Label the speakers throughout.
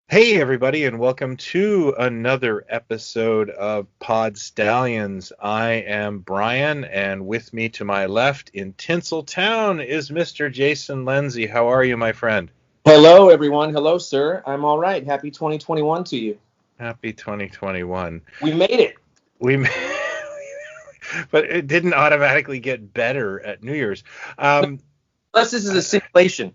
Speaker 1: Hey, everybody, and welcome to another episode of Stallions. I am Brian, and with me to my left in Tinseltown is Mr. Jason Lindsay. How are you, my friend?
Speaker 2: Hello, everyone. Hello, sir. I'm all right. Happy 2021 to you.
Speaker 1: Happy 2021.
Speaker 2: We made it.
Speaker 1: But it didn't automatically get better at New Year's.
Speaker 2: Unless this is a simulation.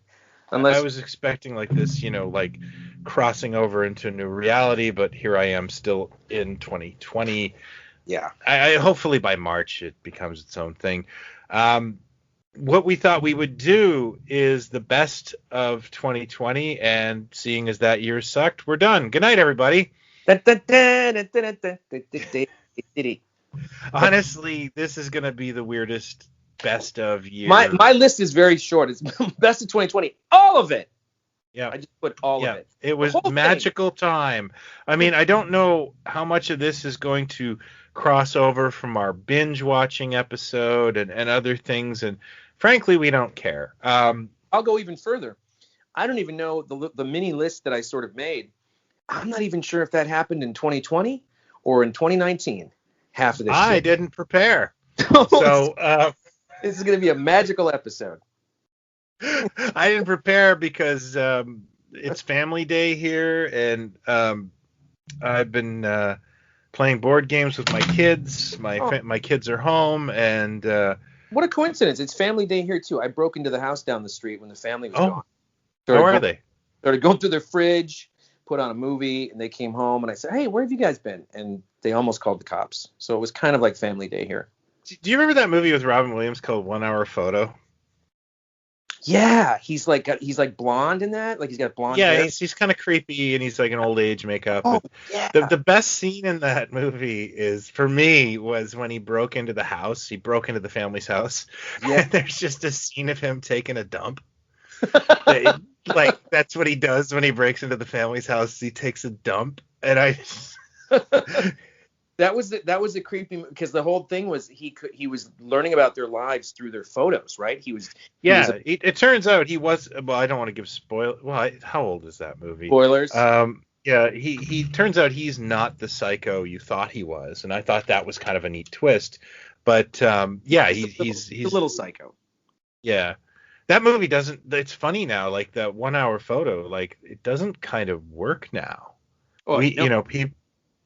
Speaker 1: I was expecting like this, like crossing over into a new reality, but here I am still in 2020.
Speaker 2: Yeah.
Speaker 1: I hopefully by March it becomes its own thing. What we thought we would do is the best of 2020, and seeing as that year sucked, we're done. Good night, everybody. Honestly, this is going to be the weirdest best of year.
Speaker 2: My list is very short. It's best of 2020. All of it.
Speaker 1: Yeah.
Speaker 2: I just put all of it.
Speaker 1: It was magical time. I mean, I don't know how much of this is going to cross over from our binge watching episode and other things. And frankly, we don't care.
Speaker 2: I'll go even further. I don't even know the mini list that I sort of made. I'm not even sure if that happened in 2020 or in 2019. Half of this
Speaker 1: I
Speaker 2: shit.
Speaker 1: didn't prepare. So
Speaker 2: this is going to be a magical episode.
Speaker 1: I didn't prepare because it's family day here, and I've been playing board games with my kids. My kids are home, and
Speaker 2: what a coincidence! It's family day here too. I broke into the house down the street when the family was gone.
Speaker 1: How are they?
Speaker 2: Started going through their fridge, put on a movie, and they came home, and I said, "Hey, where have you guys been?" And they almost called the cops. So it was kind of like family day here.
Speaker 1: Do you remember that movie with Robin Williams called 1 Hour Photo?
Speaker 2: Yeah, he's like blonde in that. Like he's got blonde hair.
Speaker 1: Yeah, he's kind of creepy, and he's like an old age makeup.
Speaker 2: Oh, yeah.
Speaker 1: The best scene in that movie is, for me, was when he broke into the house. He broke into the family's house. Yeah. And there's just a scene of him taking a dump. Like that's what he does when he breaks into the family's house. He takes a dump, and I.
Speaker 2: That was the creepy, because the whole thing was he was learning about their lives through their photos, right?
Speaker 1: It turns out he was. Well, I don't want to give spoil. Well, how old is that movie?
Speaker 2: Spoilers.
Speaker 1: Yeah, he turns out he's not the psycho you thought he was, and I thought that was kind of a neat twist. But he's
Speaker 2: a little psycho.
Speaker 1: Yeah, that movie doesn't. It's funny now, like that 1 Hour Photo, like it doesn't kind of work now.
Speaker 2: Oh,
Speaker 1: people.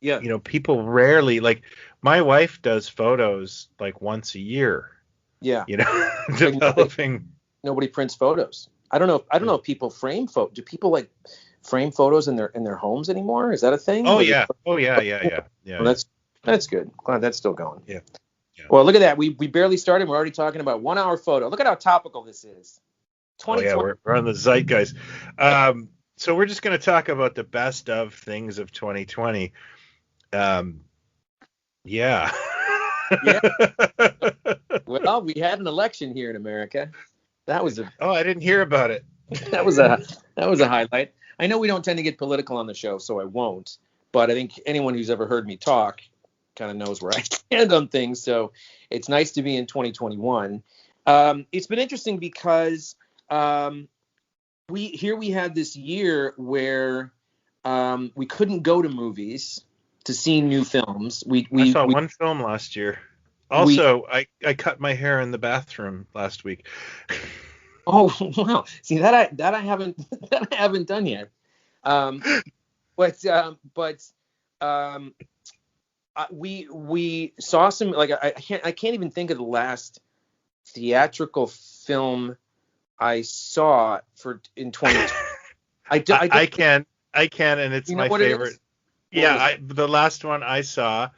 Speaker 1: Yeah. People rarely, like my wife does photos like once a year.
Speaker 2: Yeah.
Speaker 1: Developing.
Speaker 2: Nobody prints photos. I don't know if people frame photos. Do people like frame photos in their homes anymore? Is that a thing?
Speaker 1: Oh yeah. Well,
Speaker 2: that's good. Glad that's still going.
Speaker 1: Yeah.
Speaker 2: Well, look at that. We barely started. We're already talking about 1 Hour Photo. Look at how topical this is.
Speaker 1: 2020. We're on the zeitgeist. So we're just going to talk about the best of things of 2020. Yeah.
Speaker 2: Well, we had an election here in America. That was
Speaker 1: I didn't hear about it.
Speaker 2: That was a highlight. I know we don't tend to get political on the show, so I won't. But I think anyone who's ever heard me talk kind of knows where I stand on things. So it's nice to be in 2021. It's been interesting because we had this year where we couldn't go to movies to see new films. I
Speaker 1: saw one film last year. Also, I cut my hair in the bathroom last week.
Speaker 2: Oh wow! See that I haven't done yet. We saw some, like I can't even think of the last theatrical film I saw in 2020.
Speaker 1: I can, and it's my favorite. The last one I saw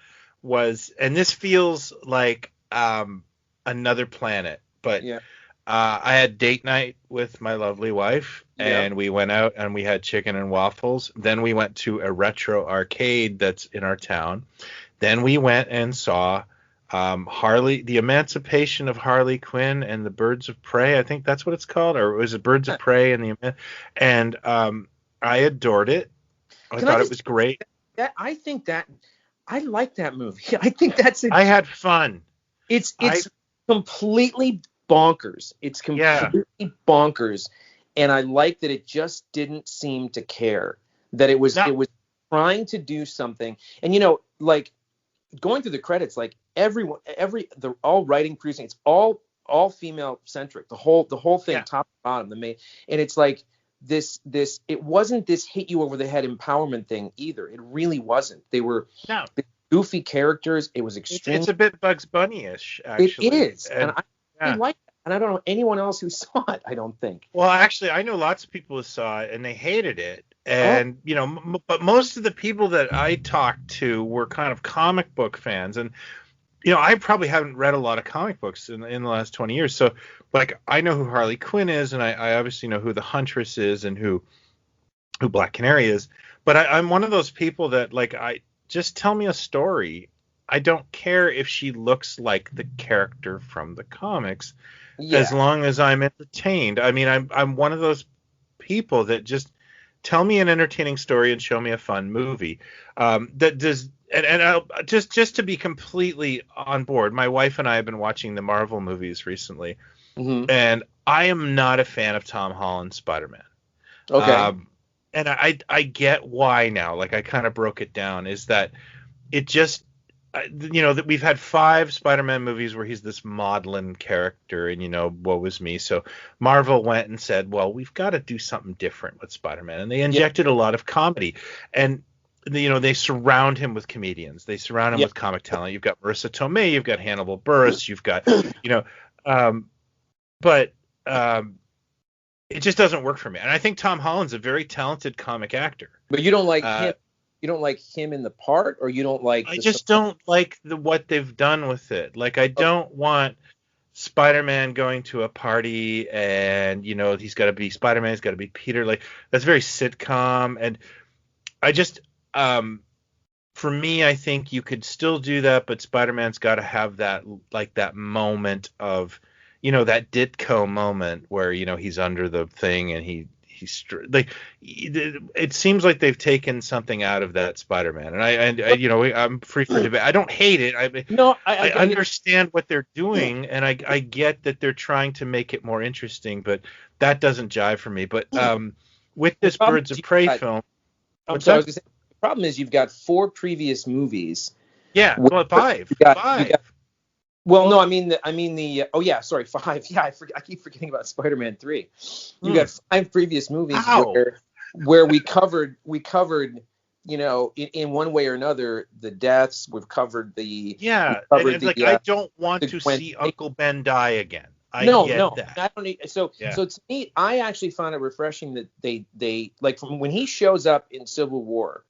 Speaker 1: was, and this feels like another planet, but
Speaker 2: Yeah.
Speaker 1: I had date night with my lovely wife,
Speaker 2: Yeah.
Speaker 1: and we went out and we had chicken and waffles. Then we went to a retro arcade that's in our town. Then we went and saw the Emancipation of Harley Quinn and the Birds of Prey. I think that's what it's called, or was it Birds of Prey and I adored it. I
Speaker 2: Can I
Speaker 1: thought it
Speaker 2: just
Speaker 1: was great.
Speaker 2: that I think that I like that movie. I think that's it.
Speaker 1: I had fun.
Speaker 2: It's completely bonkers. It's
Speaker 1: Yeah.
Speaker 2: completely bonkers, and I like that it just didn't seem to care that it was trying to do something. And like going through the credits, like all writing, producing, it's all female centric. The whole thing, top to bottom, and it's like this it wasn't this hit you over the head empowerment thing either. It really wasn't. They were goofy characters. It was extreme.
Speaker 1: It's a bit Bugs Bunny-ish, actually.
Speaker 2: It is, and I like that. And I don't know anyone else who saw it. I don't think.
Speaker 1: Well, actually, I know lots of people who saw it and they hated it. And but most of the people that I talked to were kind of comic book fans, and I probably haven't read a lot of comic books in the last 20 years. So, like, I know who Harley Quinn is, and I obviously know who the Huntress is, and who Black Canary is. But I'm one of those people that, like, I just tell me a story. I don't care if she looks like the character from the comics, as long as I'm entertained. I mean, I'm one of those people that just tell me an entertaining story and show me a fun movie. That does. And I'll, just to be completely on board, my wife and I have been watching the Marvel movies recently, and I am not a fan of Tom Holland's Spider-Man.
Speaker 2: Okay.
Speaker 1: And I get why now. Like, I kind of broke it down. Is that it just, that we've had 5 Spider-Man movies where he's this maudlin character, and woe is me. So Marvel went and said, well, we've got to do something different with Spider-Man, and they injected a lot of comedy. And they surround him with comedians. They surround him with comic talent. You've got Marissa Tomei, you've got Hannibal Buress, you've got, but it just doesn't work for me. And I think Tom Holland's a very talented comic actor.
Speaker 2: But you don't like him. You don't like him in the part, or you don't like.
Speaker 1: I just don't like what they've done with it. Like, I don't want Spider-Man going to a party and he's got to be Spider-Man, he's got to be Peter. Like, that's very sitcom, and I just. For me, I think you could still do that, but Spider-Man's got to have that moment of, that Ditko moment where, he's under the thing and he's like, it seems like they've taken something out of that Spider-Man, and I'm free for debate. I don't hate it. I understand what they're doing, and I get that they're trying to make it more interesting, but that doesn't jive for me. But with this Birds of Prey film,
Speaker 2: the problem is you've got 4 previous movies.
Speaker 1: Yeah, well, 5.
Speaker 2: Well, no, I mean the. Oh yeah, sorry, 5. Yeah, I keep forgetting about Spider-Man 3. You got 5 previous movies where we covered, in one way or another, the deaths. We've covered the.
Speaker 1: Yeah, I don't want to see Uncle Ben die again. I don't need.
Speaker 2: So to me, I actually found it refreshing that they like, from when he shows up in Civil War.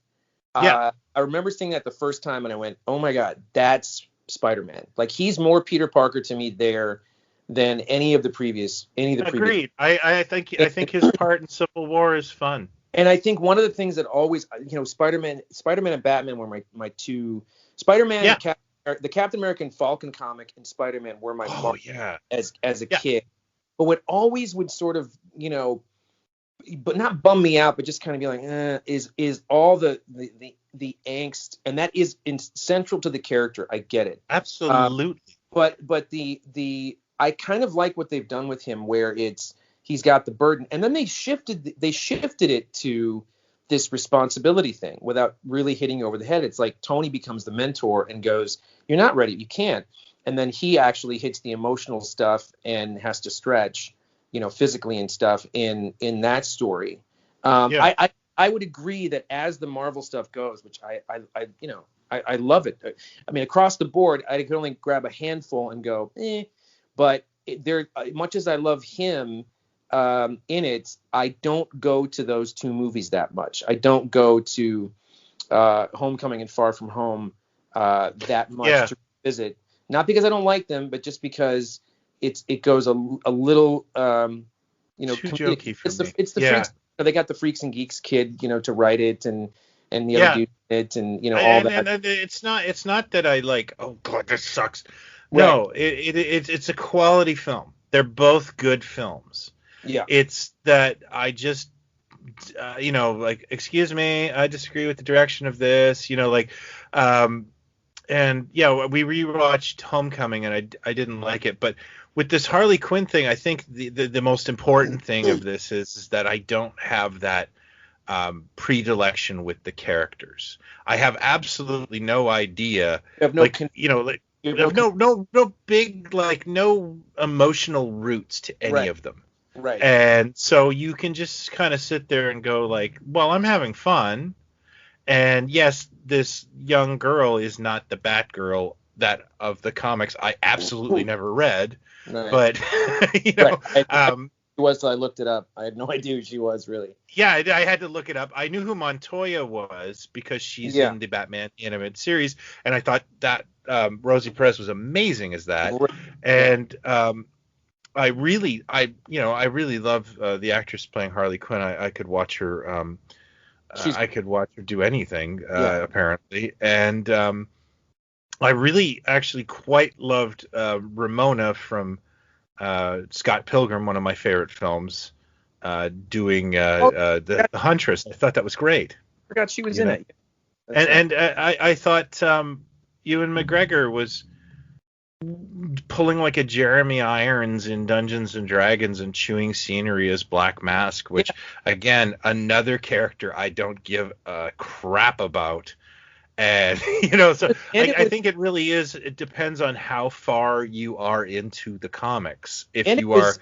Speaker 2: I remember seeing that the first time, and I went, "Oh my God, that's Spider-Man!" Like, he's more Peter Parker to me there than any of the previous.
Speaker 1: Agreed. I think his part in Civil War is fun.
Speaker 2: And I think one of the things that always, Spider-Man and Batman were my 2. Spider-Man, the Captain American Falcon comic, and Spider-Man were my as a kid. But what always would sort of, but not bum me out, but just kind of be like, is all the angst, and that is central to the character. I get it,
Speaker 1: absolutely.
Speaker 2: But the I kind of like what they've done with him, where he's got the burden, and then they shifted it to this responsibility thing without really hitting you over the head. It's like Tony becomes the mentor and goes, "You're not ready, you can't," and then he actually hits the emotional stuff and has to stretch. Physically and stuff in that story. I would agree that as the Marvel stuff goes, which I love it. I mean, across the board, I could only grab a handful and go, But there, much as I love him in it, I don't go to those 2 movies that much. I don't go to Homecoming and Far From Home that much
Speaker 1: Yeah.
Speaker 2: to visit. Not because I don't like them, but just because it goes a little
Speaker 1: Too jokey for me.
Speaker 2: It's the
Speaker 1: Yeah.
Speaker 2: Freaks. They got the Freaks and Geeks kid, to write it, and the other
Speaker 1: Yeah.
Speaker 2: dude in it, and all that.
Speaker 1: And it's not that I like, oh God, this sucks.
Speaker 2: Right.
Speaker 1: No, it's a quality film. They're both good films.
Speaker 2: Yeah.
Speaker 1: It's that I just, like, excuse me, I disagree with the direction of this, and yeah, we rewatched Homecoming and I didn't like it, but with this Harley Quinn thing, I think the most important thing of this is that I don't have that predilection with the characters. I have absolutely no idea.
Speaker 2: You have
Speaker 1: no big, like, no emotional roots to any of them.
Speaker 2: Right.
Speaker 1: And so you can just kind of sit there and go like, well, I'm having fun. And yes, this young girl is not the Batgirl that of the comics I absolutely never read.
Speaker 2: Right.
Speaker 1: But
Speaker 2: She was, so I looked it up. I had no idea who she was, really.
Speaker 1: Yeah, I had to look it up. I knew who Montoya was because she's in the Batman animated series, and I thought that Rosie Perez was amazing as that. And I really love the actress playing Harley Quinn. I could watch her. I could watch her do anything, apparently. And I really actually quite loved Ramona from Scott Pilgrim, one of my favorite films, doing the Huntress. I thought that was great.
Speaker 2: I forgot she was in it.
Speaker 1: And I thought Ewan McGregor was pulling like a Jeremy Irons in Dungeons and Dragons and chewing scenery as Black Mask, which again, another character I don't give a crap about. And I think it really is. It depends on how far you are into the comics. It
Speaker 2: was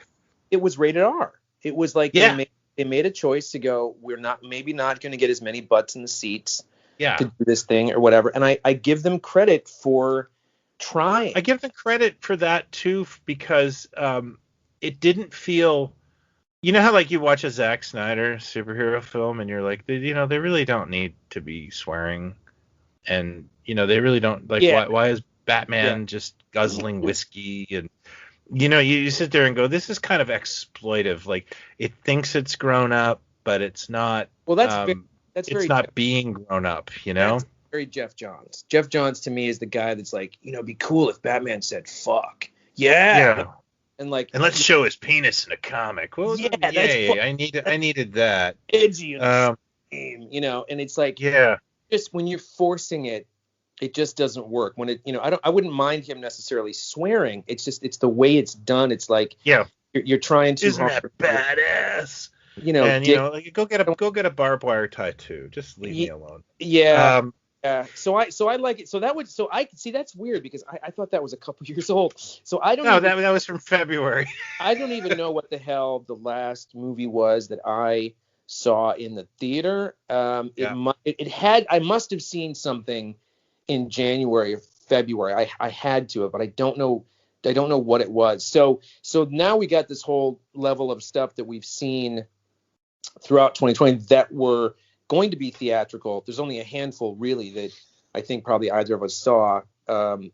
Speaker 2: rated R. It was like they made a choice to go, we're not going to get as many butts in the seats to do this thing or whatever. And I give them credit for trying.
Speaker 1: I give them credit for that too, because it didn't feel, how like you watch a Zack Snyder superhero film and you're like, they really don't need to be swearing. And they really don't like. Why is Batman just guzzling whiskey? And you sit there and go, this is kind of exploitive. Like, it thinks it's grown up, but it's not. Well, it's not being grown up.
Speaker 2: That's very Jeff Johns. Jeff Johns to me is the guy that's like, it'd be cool if Batman said fuck. Yeah. And
Speaker 1: let's show his penis in a comic. Well, I needed that.
Speaker 2: Edgy. And it's like, just when you're forcing it, it just doesn't work. When it, I wouldn't mind him necessarily swearing. It's just, it's the way it's done. It's like, you're trying to.
Speaker 1: Isn't that badass? And go get a barbed wire tattoo. Just leave me alone.
Speaker 2: Yeah. So I like it. I see, that's weird because I thought that was a couple years old. So I don't.
Speaker 1: No, that was from February.
Speaker 2: I don't even know what the hell the last movie was that I saw in the theater. I must have seen something in January or February. I had to have, but I don't know what it was. So now we got this whole level of stuff that we've seen throughout 2020 that were going to be theatrical. There's only a handful really that I think probably either of us saw when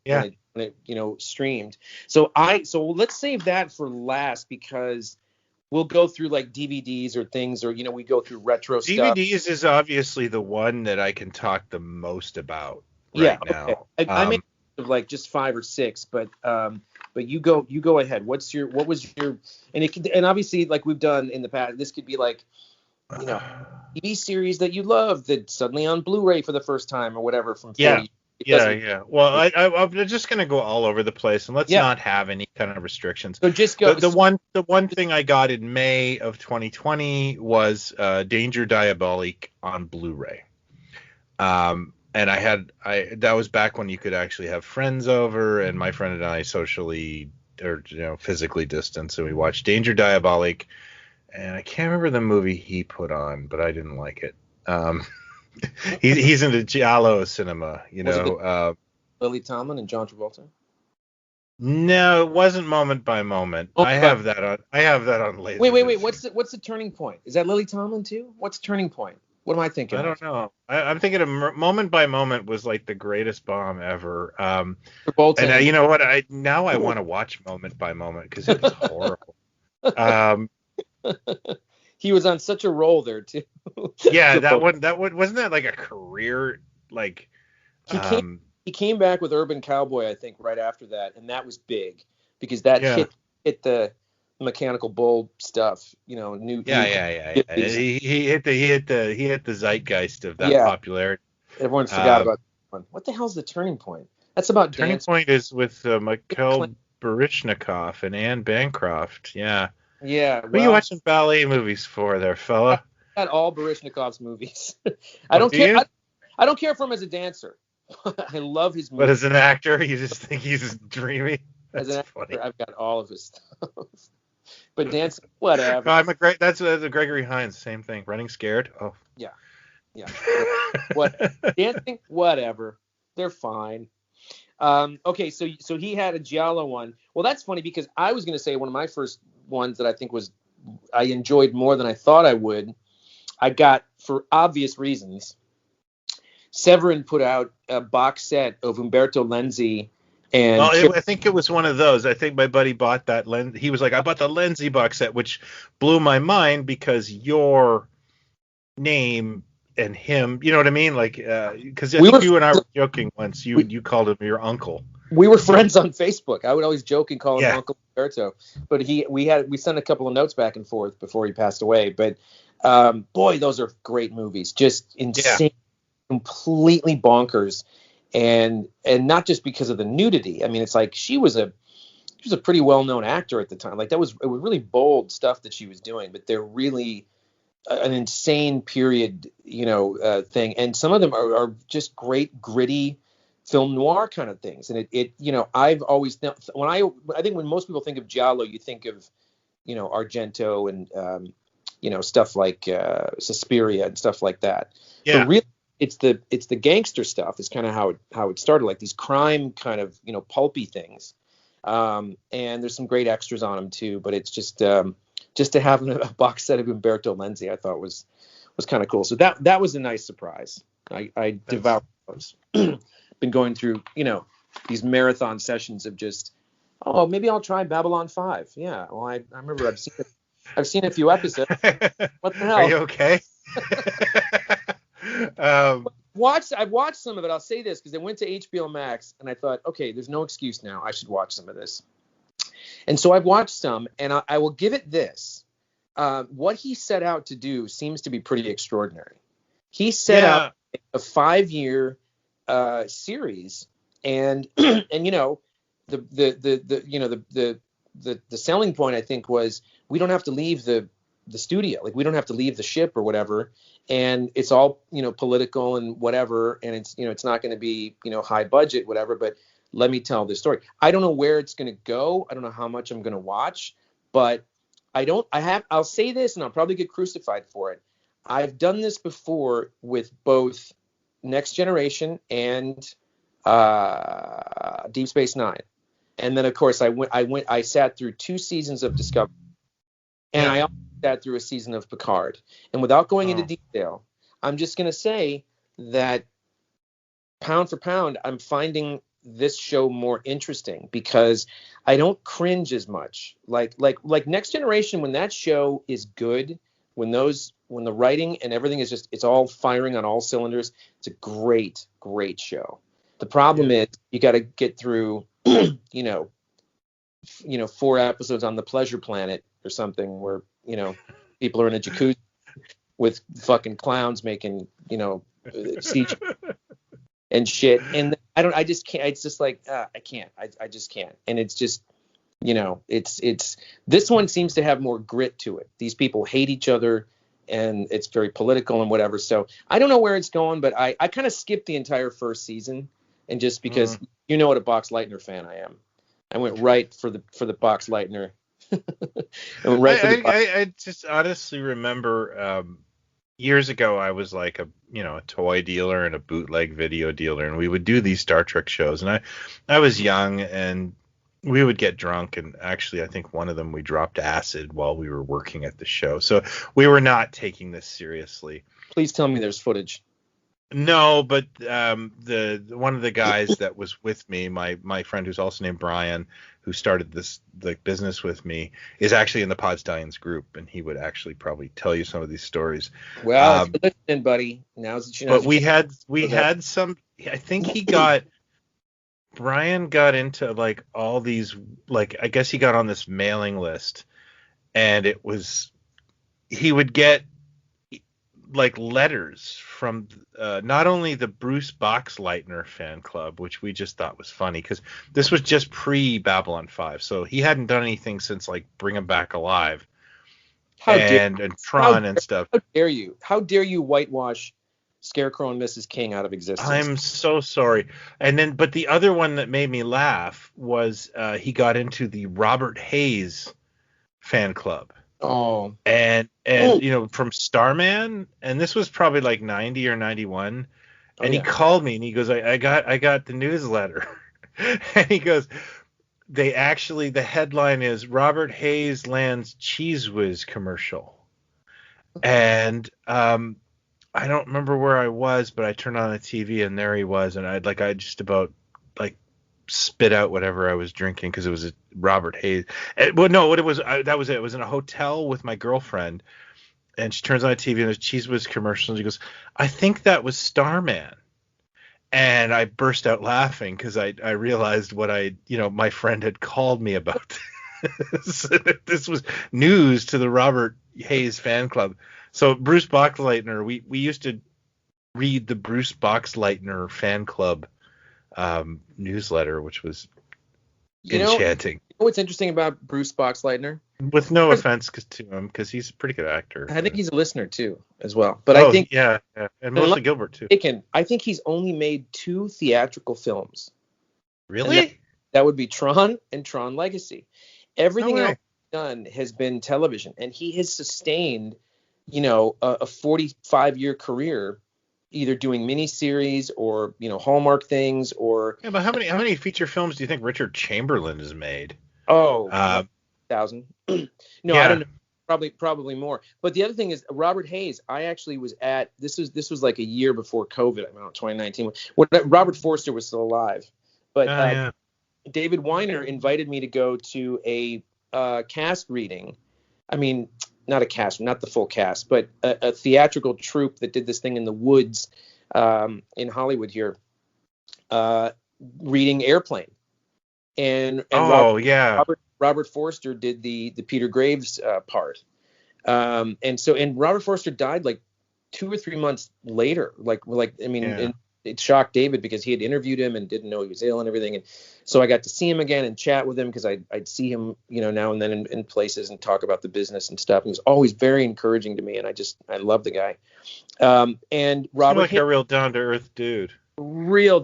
Speaker 2: it streamed. So let's save that for last, because we'll go through like DVDs or things, or we go through retro stuff.
Speaker 1: DVDs is obviously the one that I can talk the most about now.
Speaker 2: I may have like just 5 or 6, but you go ahead. What was your and obviously, like we've done in the past, this could be like TV series that you love that suddenly on Blu-ray for the first time or whatever from 40.
Speaker 1: Well, I'm just gonna go all over the place, and let's not have any kind of restrictions.
Speaker 2: So just go.
Speaker 1: The one thing I got in May of 2020 was Danger Diabolique on Blu-ray. And that was back when you could actually have friends over, and my friend and I socially or physically distanced, so we watched Danger Diabolique, and I can't remember the movie he put on, but I didn't like it. He's into giallo cinema,
Speaker 2: Lily Tomlin and John Travolta.
Speaker 1: No, it wasn't Moment by Moment. I have that on laser.
Speaker 2: Wait. What's the turning point? Is that Lily Tomlin too? What's the turning point? What am I thinking?
Speaker 1: I don't know. I'm thinking of Moment by Moment was like the greatest bomb ever. And
Speaker 2: Revolting.
Speaker 1: you know what? I want to watch Moment by Moment because it was horrible.
Speaker 2: He was on such a roll there too.
Speaker 1: Yeah, that one wasn't that like a career like.
Speaker 2: He came
Speaker 1: Um,
Speaker 2: he came back with Urban Cowboy, I think, right after that, and that was big because that
Speaker 1: yeah,
Speaker 2: hit the mechanical bull stuff,
Speaker 1: yeah. He hit the zeitgeist of that
Speaker 2: yeah.
Speaker 1: popularity.
Speaker 2: Everyone forgot
Speaker 1: Um,
Speaker 2: about that one. What the hell's the Turning Point? That's about
Speaker 1: Turning
Speaker 2: dance.
Speaker 1: Point is with Mikhail Baryshnikov and Anne Bancroft. Yeah.
Speaker 2: Yeah,
Speaker 1: What are you
Speaker 2: well,
Speaker 1: watching ballet movies for there,
Speaker 2: I
Speaker 1: fella?
Speaker 2: got all Baryshnikov's movies. I
Speaker 1: Oh,
Speaker 2: don't
Speaker 1: do
Speaker 2: care.
Speaker 1: you?
Speaker 2: I don't care for him as a dancer. I love his
Speaker 1: But
Speaker 2: movies.
Speaker 1: as an actor, you just think he's dreamy.
Speaker 2: As an
Speaker 1: That's funny.
Speaker 2: actor, I've got all of his stuff. But dancing, whatever.
Speaker 1: No, that's a Gregory Hines, same thing. Running Scared. Oh.
Speaker 2: Yeah, yeah. What dancing, whatever. They're fine. Okay, so he had a Giallo one. Well, that's funny because I was going to say one of my first ones that I think I enjoyed more than I thought I would. I got, for obvious reasons, Severin put out a box set of Umberto Lenzi and
Speaker 1: Well, I think it was one of those. I think my buddy bought that lens. He was like, I bought the Lenzi box set, which blew my mind because your name and him, you know what I mean? Like, because I
Speaker 2: we
Speaker 1: think
Speaker 2: were
Speaker 1: you and I were joking once. You
Speaker 2: we,
Speaker 1: you called him your uncle.
Speaker 2: we were friends on Facebook. I would always joke and call him
Speaker 1: Yeah.
Speaker 2: Uncle Umberto, but we sent a couple of notes back and forth before he passed away. But boy, those are great movies, just
Speaker 1: Yeah.
Speaker 2: insane, completely bonkers, and not just because of the nudity. I mean, it's like she was a pretty well known actor at the time. Like it was really bold stuff that she was doing, but they're really an insane period, thing. And some of them are just great, gritty film noir kind of things. And I've always I think when most people think of Giallo, you think of, Argento and, stuff like Suspiria and stuff like that. But
Speaker 1: Yeah.
Speaker 2: really, it's the gangster stuff is kind of how it started, like these crime kind of, pulpy things. And there's some great extras on them too, but it's just to have a box set of Umberto Lenzi, I thought was kind of cool. So that was a nice surprise. I devoured those. Been going through, these marathon sessions of just, oh, maybe I'll try Babylon 5. Yeah, well, I remember I've seen a few episodes. What the hell?
Speaker 1: Are you okay?
Speaker 2: I've watched some of it. I'll say this because I went to HBO Max and I thought, okay, there's no excuse now. I should watch some of this. And so I've watched some, and I will give it this. What he set out to do seems to be pretty extraordinary. He set out a 5-year series, and the selling point, I think, was we don't have to leave the studio, like we don't have to leave the ship or whatever, and it's all political and whatever, and it's not going to be high budget whatever, but let me tell this story. I don't know where it's going to go. I don't know how much I'm going to watch, but I'll say this, and I'll probably get crucified for it. I've done this before with both Next Generation and Deep Space Nine. And then of course I sat through 2 seasons of Discovery. And I also sat through a season of Picard. And without going into detail, I'm just going to say that pound for pound, I'm finding this show more interesting because I don't cringe as much. Like Next Generation, when that show is good, when the writing and everything is just, it's all firing on all cylinders, it's a great show. The problem is you got to get through 4 episodes on the Pleasure Planet or something where people are in a jacuzzi with fucking clowns making CG and shit, and I just can't. It's just like I can't. I just can't. And it's just it's this one seems to have more grit to it. These people hate each other, and it's very political and whatever. So I don't know where it's going, but I kind of skipped the entire first season, and just because what a Box Lightner fan I am, I went right for the Box Lightner.
Speaker 1: I just honestly remember years ago I was like a toy dealer and a bootleg video dealer, and we would do these Star Trek shows, and I was young, and we would get drunk, and actually I think one of them we dropped acid while we were working at the show, so we were not taking this seriously.
Speaker 2: Please tell me there's footage.
Speaker 1: No, but the one of the guys that was with me, my friend who's also named Brian, who started this business with me, is actually in the Pod Stallions group, and he would actually probably tell you some of these stories.
Speaker 2: Well, if you're listening, buddy, now's the
Speaker 1: But
Speaker 2: chance.
Speaker 1: we had some. I think Brian got into like all these, like I guess he got on this mailing list, and he would get like letters from not only the Bruce Boxleitner fan club, which we just thought was funny because this was just pre Babylon 5, so he hadn't done anything since like Bring Him Back Alive and Tron and stuff.
Speaker 2: How dare you? How dare you whitewash Scarecrow and Mrs. King out of existence?
Speaker 1: I'm so sorry. And then, but the other one that made me laugh was he got into the Robert Hayes fan club.
Speaker 2: Oh.
Speaker 1: And from Starman, and this was probably like 90 or 91, and he called me and he goes, I got the newsletter. And he goes, the headline is Robert Hayes lands Cheese Whiz commercial. And I don't remember where I was, but I turned on the TV and there he was, and I just about like spit out whatever I was drinking because it was a Robert Hayes. Well, no, what it was, that was it. It was in a hotel with my girlfriend, and she turns on the TV and there's Cheese Whiz commercial, and she goes, I think that was Starman. And I burst out laughing because I realized what my friend had called me about. This was news to the Robert Hayes fan club. So Bruce Boxleitner, we used to read the Bruce Boxleitner fan club newsletter, which was enchanting.
Speaker 2: You know what's interesting about Bruce Boxleitner?
Speaker 1: With no offense to him, because he's a pretty good actor.
Speaker 2: I think he's a listener too, as well. But I think
Speaker 1: and mostly Gilbert too.
Speaker 2: I think he's only made 2 theatrical films.
Speaker 1: Really?
Speaker 2: That would be Tron and Tron Legacy. Everything else he's done has been television, and he has sustained, a 45-year career, either doing miniseries or Hallmark things or.
Speaker 1: Yeah, but how many feature films do you think Richard Chamberlain has made?
Speaker 2: Oh, 1,000. No, I don't know. Probably more. But the other thing is Robert Hayes. I actually was at this was like a year before COVID. I don't know, 2019. When Robert Forster was still alive. But David Weiner invited me to go to a cast reading. I mean, not a cast, not the full cast, but a theatrical troupe that did this thing in the woods in Hollywood here, reading Airplane. And Robert Forster did the Peter Graves part. And Robert Forster died like 2 or 3 months later. And it shocked David because he had interviewed him and didn't know he was ill and everything. And so I got to see him again and chat with him because I'd see him, now and then in places and talk about the business and stuff. He was always very encouraging to me, and I love the guy. And Robert,
Speaker 1: like a real down to earth dude.
Speaker 2: Real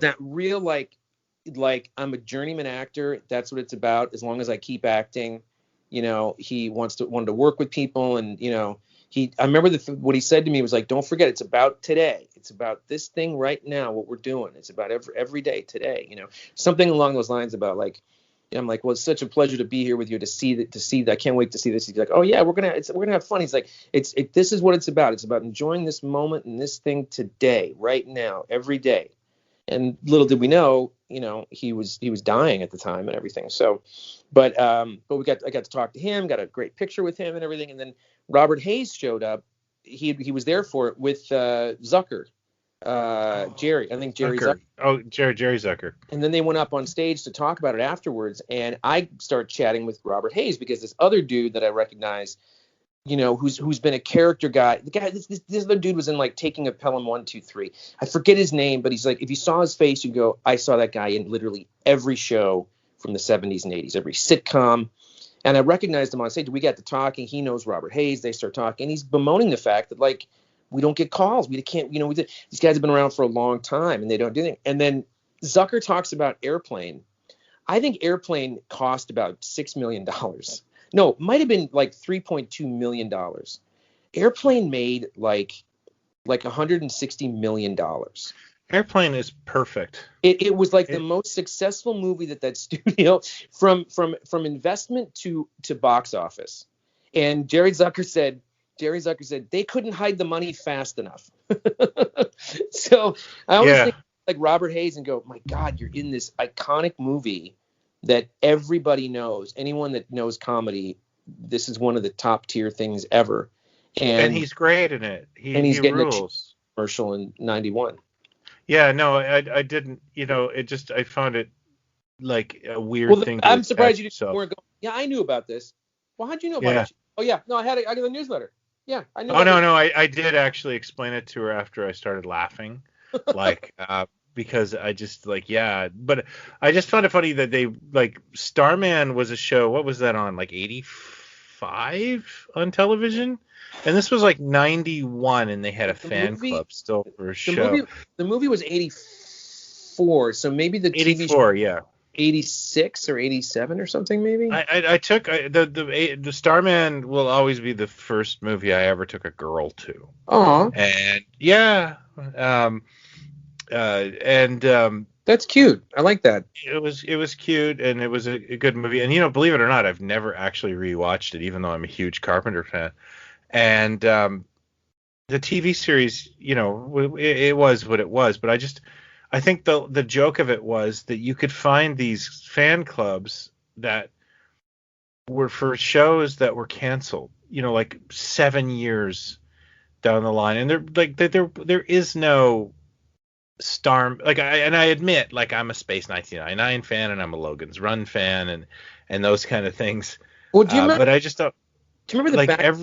Speaker 2: like I'm a journeyman actor. That's what it's about. As long as I keep acting, he wanted to work with people, and I remember what he said to me was like, don't forget, it's about today. It's about this thing right now, what we're doing. It's about every day today, something along those lines about like, I'm like, well, it's such a pleasure to be here with you to see that. I can't wait to see this. He's like, oh yeah, we're gonna have fun. He's like, this is what it's about. It's about enjoying this moment and this thing today, right now, every day. And little did we know, he was dying at the time and everything. So, but I got to talk to him, got a great picture with him and everything. And then Robert Hayes showed up. He was there for it with Zucker, Jerry. I think Jerry Zucker.
Speaker 1: Oh, Jerry Zucker.
Speaker 2: And then they went up on stage to talk about it afterwards. And I started chatting with Robert Hayes because this other dude that I recognize, who's been a character guy. The guy, this other dude was in like Taking of Pelham 1, 2, 3. I forget his name, but he's like, if you saw his face, you go, I saw that guy in literally every show from the 70s and 80s, every sitcom. And I recognized him on stage. We got to talking. He knows Robert Hayes. They start talking. He's bemoaning the fact that like we don't get calls. We can't. These guys have been around for a long time and they don't do anything. And then Zucker talks about Airplane. I think Airplane cost about $6 million. No, it might have been like $3.2 million. Airplane made like $160 million.
Speaker 1: Airplane is perfect.
Speaker 2: It was like the most successful movie that studio from investment to box office. And Jerry Zucker said, Jerry Zucker said they couldn't hide the money fast enough. So I always think like Robert Hayes and go, my God, you're in this iconic movie that everybody knows. Anyone that knows comedy, this is one of the top tier things ever.
Speaker 1: And he's great in it.
Speaker 2: He's getting
Speaker 1: rules.
Speaker 2: A commercial in '91.
Speaker 1: Yeah, no, I didn't. I found it like a weird thing.
Speaker 2: I'm surprised you weren't going. Yeah, I knew about this. Well, how'd you know about it? Oh yeah, no, I got a newsletter. Yeah, I knew.
Speaker 1: Oh no, I did actually explain it to her after I started laughing, like because I just but I just found it funny that they Starman was a show. What was that on? Like 85 on television. And this was like 91, and they had a fan club still for a show.
Speaker 2: The movie was 84, so maybe the
Speaker 1: 84, yeah.
Speaker 2: 86 or 87 or something, maybe.
Speaker 1: I took the Starman will always be the first movie I ever took a girl to.
Speaker 2: Oh.
Speaker 1: And yeah,
Speaker 2: that's cute. I like that.
Speaker 1: It was cute, and it was a good movie. And believe it or not, I've never actually rewatched it, even though I'm a huge Carpenter fan. And the TV series, it was what it was. But I think the joke of it was that you could find these fan clubs that were for shows that were canceled, like 7 years down the line. And there is no Star, I admit, I'm a Space 1999 fan, and I'm a Logan's Run fan, and those kind of things.
Speaker 2: Well, do you remember?
Speaker 1: But I just don't.
Speaker 2: Do you remember the back?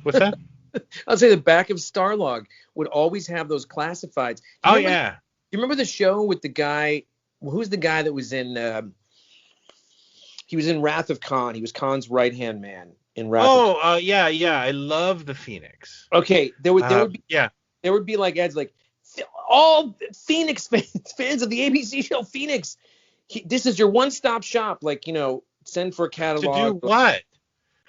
Speaker 1: What's that?
Speaker 2: I'll say the back of Starlog would always have those classifieds.
Speaker 1: Oh yeah.
Speaker 2: Do you remember the show with the guy? Who's the guy that was in? He was in Wrath of Khan. He was Khan's right hand man in Wrath.
Speaker 1: Oh, yeah. I love the Phoenix.
Speaker 2: Okay, there would be like ads like all Phoenix fans of the ABC show Phoenix. This is your one-stop shop. Send for a catalog.
Speaker 1: To do what?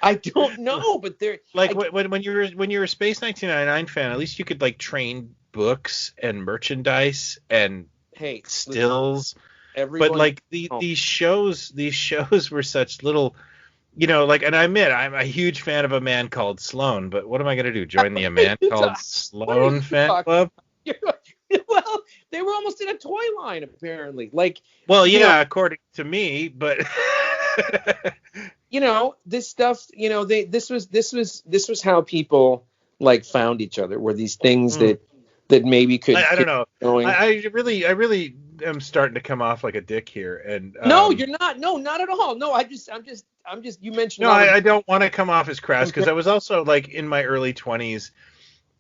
Speaker 2: I don't know, but they're
Speaker 1: when you're a Space 1999 fan, at least you could train books and merchandise and stills. But these shows were such little, and I admit I'm a huge fan of A Man Called Sloan, but what am I gonna do? Join the A Man Called Sloan fan club?
Speaker 2: Well, they were almost in a toy line apparently.
Speaker 1: According to me, but.
Speaker 2: This stuff, this was how people found each other, were these things that maybe could.
Speaker 1: I don't know. Going. I really am starting to come off like a dick here, and
Speaker 2: no, you're not. No, not at all. No, I'm just. You mentioned.
Speaker 1: No, I don't want to come off as crass because I was also in my early 20s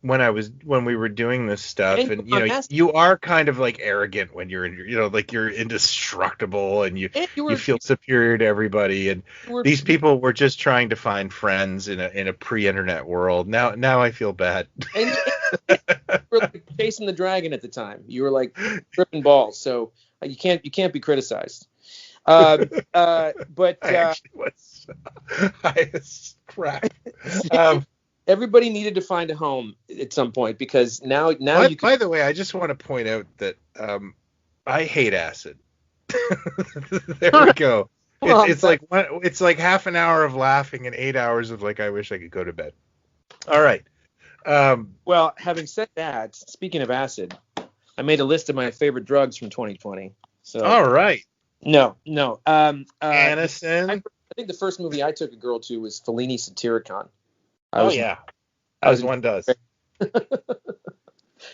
Speaker 1: when we were doing this stuff, and you are kind of arrogant when you're in you're indestructible and you feel superior to everybody, and these people were just trying to find friends in a pre-internet world. Now I feel bad.
Speaker 2: And you were chasing the dragon at the time. You were tripping balls, so you can't be criticized. But
Speaker 1: I actually was. I was crap.
Speaker 2: Everybody needed to find a home at some point because now you can.
Speaker 1: By the way, I just want to point out that I hate acid. There we go. It's like half an hour of laughing and 8 hours of I wish I could go to bed. All right.
Speaker 2: Well, having said that, speaking of acid, I made a list of my favorite drugs from 2020. So.
Speaker 1: All right.
Speaker 2: No.
Speaker 1: Anison.
Speaker 2: I think the first movie I took a girl to was Fellini Satyricon.
Speaker 1: As one does.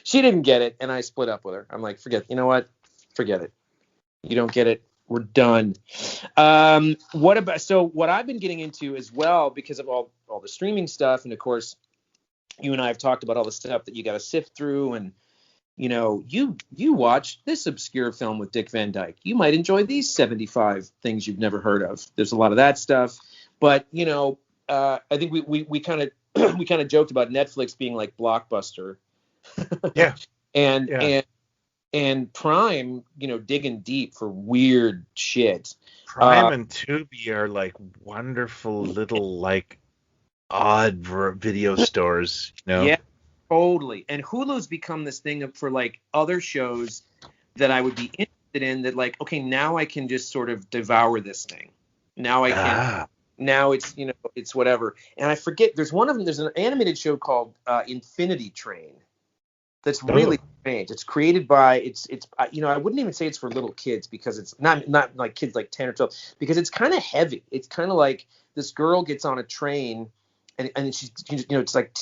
Speaker 2: She didn't get it, and I split up with her. I'm like, forget it. You don't get it. We're done. What I've been getting into as well, because of all the streaming stuff, and of course, you and I have talked about all the stuff that you got to sift through, and you watch this obscure film with Dick Van Dyke. You might enjoy these 75 things you've never heard of. There's a lot of that stuff, but I think we kind of joked about Netflix being like Blockbuster.
Speaker 1: Yeah.
Speaker 2: And Prime, digging deep for weird shit.
Speaker 1: Prime and Tubi are wonderful little odd video stores,
Speaker 2: Yeah, totally. And Hulu's become this thing for other shows that I would be interested in that okay, now I can just sort of devour this thing. Now I can. Now it's, it's whatever. And I forget, there's one of them, there's an animated show called Infinity Train that's really strange. It's created by, I wouldn't even say it's for little kids, because it's not like kids like 10 or 12, because it's kind of heavy. It's kind of like this girl gets on a train, and she's, it's like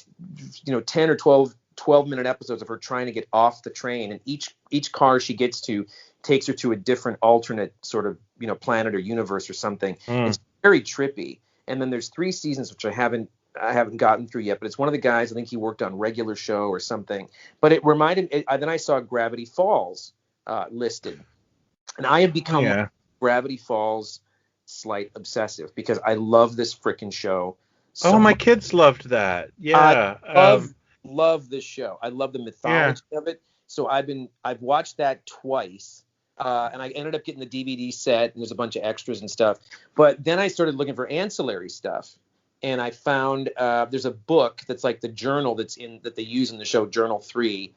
Speaker 2: 10 or 12-minute episodes of her trying to get off the train, and each car she gets to takes her to a different alternate sort of planet or universe or something. It's very trippy. And then there's 3 seasons, which I haven't gotten through yet, but it's one of the guys, I think he worked on Regular Show or something. But it reminded me, then I saw Gravity Falls listed, and I have become Gravity Falls slight obsessive, because I love this freaking show so
Speaker 1: my
Speaker 2: much.
Speaker 1: kids loved that. Yeah.
Speaker 2: I love this show. I love the mythology of it. So I've watched that twice. And I ended up getting the DVD set, and there's a bunch of extras and stuff. But then I started looking for ancillary stuff, and I found there's a book that's like the journal that they use in the show, Journal 3,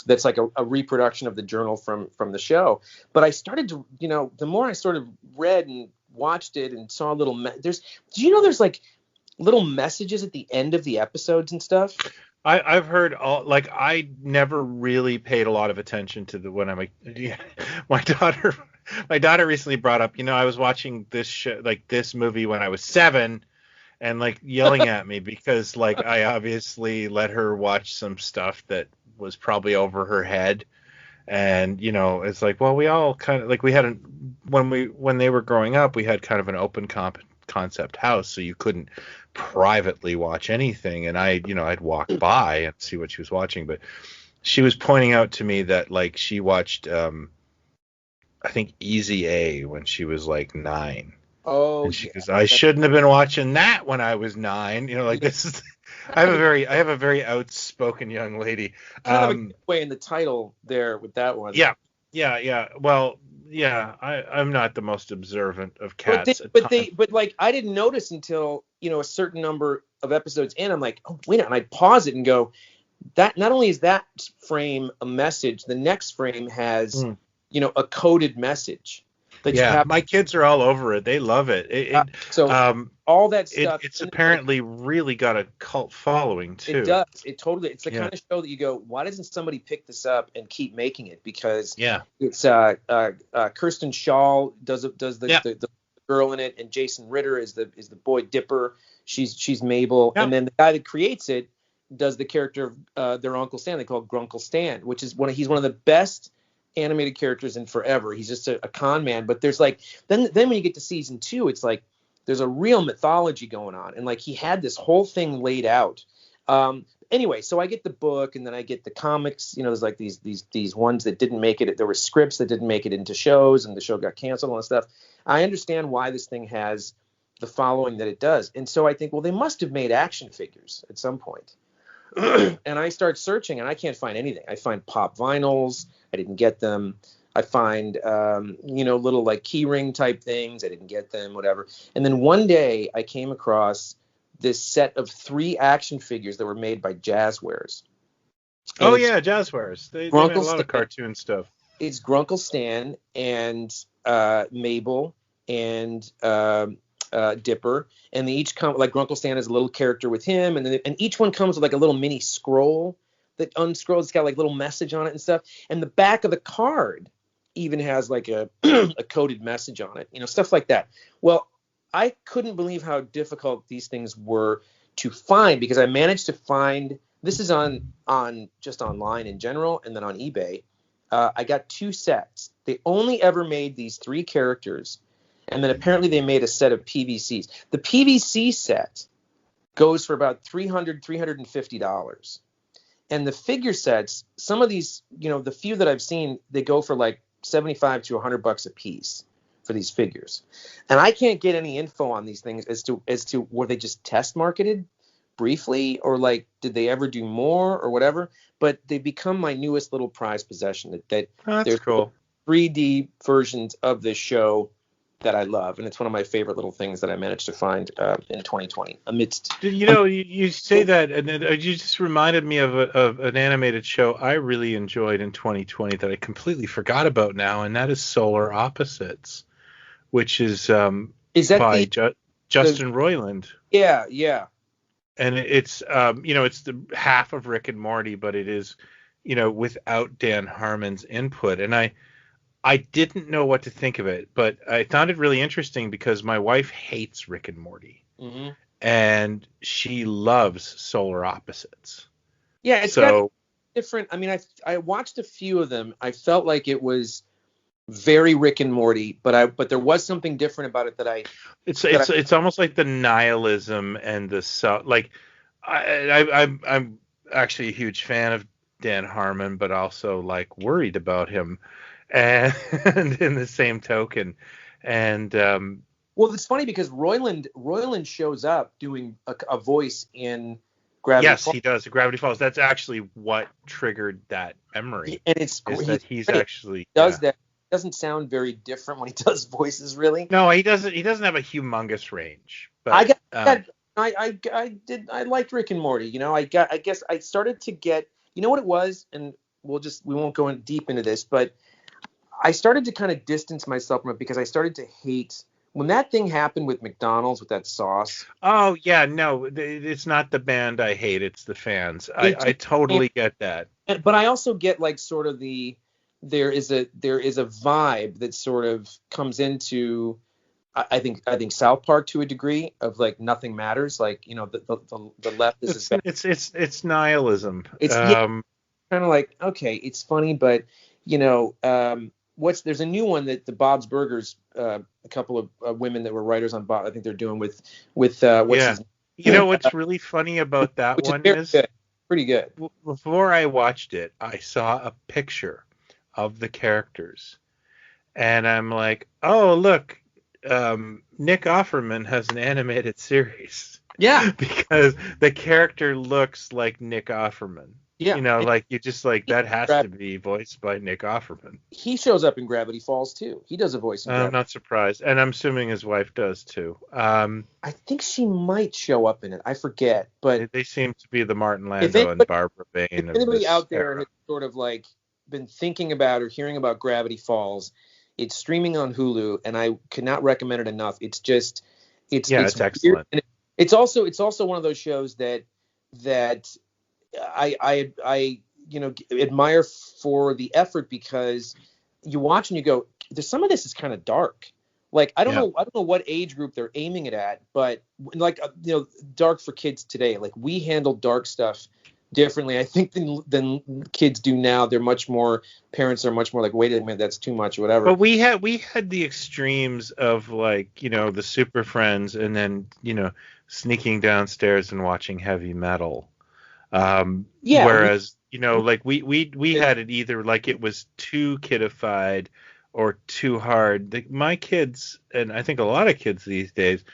Speaker 2: that's like a reproduction of the journal from the show. But I started to, the more I sort of read and watched it and saw there's like little messages at the end of the episodes and stuff.
Speaker 1: I've heard I never really paid a lot of attention to my daughter recently brought up, I was watching this show, like this movie, when I was 7, and like yelling at me because like I obviously let her watch some stuff that was probably over her head. And it's like, well, we all kind of like, we had when they were growing up, we had kind of an open concept house, so you couldn't privately watch anything, and I'd walk by and see what she was watching. But she was pointing out to me that like she watched I think Easy A when she was like 9.
Speaker 2: Oh,
Speaker 1: and she goes, I shouldn't have been watching that when I was 9. This is I have a very outspoken young lady.
Speaker 2: Kind of a good way in the title there with that one.
Speaker 1: Yeah. Well, yeah, I'm not the most observant of cats.
Speaker 2: But like I didn't notice until a certain number of episodes in. I'm like, oh wait, and I'd pause it and go, that not only is that frame a message, the next frame has a coded message.
Speaker 1: My kids are all over it. They love it.
Speaker 2: All that stuff.
Speaker 1: It's apparently really got a cult following too.
Speaker 2: It does. It's the kind of show that you go, why doesn't somebody pick this up and keep making it? Because it's Kirsten Shaw does the girl in it, and Jason Ritter is the boy Dipper. She's Mabel, and then the guy that creates it does the character of their Uncle Stan. They call Grunkle Stan, which is he's one of the best animated characters in forever. He's just a con man. But there's like then when you get to season 2, it's like there's a real mythology going on, and like he had this whole thing laid out. Anyway, so I get the book, and then I get the comics. There's like these ones that didn't make it. There were scripts that didn't make it into shows, and the show got canceled and all that stuff. I understand why this thing has the following that it does, and so I think, well, they must have made action figures at some point. And I start searching, and I can't find anything. I find pop vinyls. I didn't get them. I find, little like key ring type things. I didn't get them, whatever. And then one day I came across this set of 3 action figures that were made by Jazzwares.
Speaker 1: Jazzwares. They made a lot of cartoon stuff.
Speaker 2: It's Grunkle Stan and Mabel and Dipper, and they each come, like Grunkle Stan is a little character with him, and each one comes with like a little mini scroll that unscrolls. It's got like little message on it and stuff, and the back of the card even has like a a coded message on it, stuff like that. Well, I couldn't believe how difficult these things were to find, because I managed to find, this is on just online in general, and then on eBay. I got 2 sets. They only ever made these 3 characters, and then apparently they made a set of PVCs. The PVC set goes for about $350. And the figure sets, some of these, the few that I've seen, they go for like $75 to $100 a piece for these figures. And I can't get any info on these things as to were they just test marketed briefly, or like did they ever do more or whatever. But they've become my newest little prized possession. That
Speaker 1: that's cool.
Speaker 2: 3D versions of this show that I love, and it's one of my favorite little things that I managed to find in 2020 amidst.
Speaker 1: You say that, and you just reminded me of an animated show I really enjoyed in 2020 that I completely forgot about now, and that is Solar Opposites, which is
Speaker 2: that
Speaker 1: by Justin Roiland.
Speaker 2: Yeah.
Speaker 1: And it's it's the half of Rick and Morty, but it is without Dan Harmon's input. And I didn't know what to think of it, but I found it really interesting because my wife hates Rick and Morty, and she loves Solar Opposites.
Speaker 2: Yeah, it's got different. I mean, I watched a few of them. I felt like it was very Rick and Morty, but there was something different about it that
Speaker 1: it's almost like the nihilism and I'm actually a huge fan of Dan Harmon, but also like worried about him, and in the same token, and
Speaker 2: well, it's funny because Roiland shows up doing a voice in Gravity Falls.
Speaker 1: He does. Gravity Falls. That's actually what triggered that memory.
Speaker 2: And he's
Speaker 1: actually
Speaker 2: does that. It doesn't sound very different when he does voices, really.
Speaker 1: No, he doesn't. He doesn't have a humongous range. But
Speaker 2: I liked Rick and Morty. I guess I started to get. You know what it was, and we won't go in deep into this, but I started to kind of distance myself from it because I started to hate. When that thing happened with McDonald's with that sauce.
Speaker 1: Oh yeah, no, it's not the band I hate, it's the fans. I totally get that.
Speaker 2: But I also get like sort of there is a vibe that sort of comes into I think South Park to a degree of like nothing matters, like the left is
Speaker 1: it's nihilism.
Speaker 2: It's kind of like, okay, it's funny, but there's a new one that the Bob's Burgers, a couple of women that were writers on Bob, I think they're doing with what's his name?
Speaker 1: What's really funny about that one is
Speaker 2: good. Pretty good.
Speaker 1: Before I watched it, I saw a picture of the characters, and I'm like, oh look, Nick Offerman has an animated series.
Speaker 2: Yeah,
Speaker 1: because the character looks like Nick Offerman.
Speaker 2: Yeah.
Speaker 1: Like you just like that has to be voiced by Nick Offerman.
Speaker 2: He shows up in Gravity Falls too. He does a voice in
Speaker 1: I'm not surprised. And I'm assuming his wife does too.
Speaker 2: I think she might show up in it. I forget, but
Speaker 1: they seem to be the Martin Landau and Barbara Bain.
Speaker 2: If anybody out there has sort of like been thinking about or hearing about Gravity Falls, it's streaming on Hulu, and I cannot recommend it enough. It's excellent. And it's also one of those shows that I admire for the effort, because you watch and you go, some of this is kind of dark. Like I don't know what age group they're aiming it at, but like dark for kids today. Like we handle dark stuff differently, I think, than kids do now. Parents are much more like, wait a minute, that's too much, or whatever.
Speaker 1: But we had the extremes of like the Super Friends, and then sneaking downstairs and watching heavy metal. Whereas like we had it either like it was too kidified or too hard. Like my kids, and I think a lot of kids these days,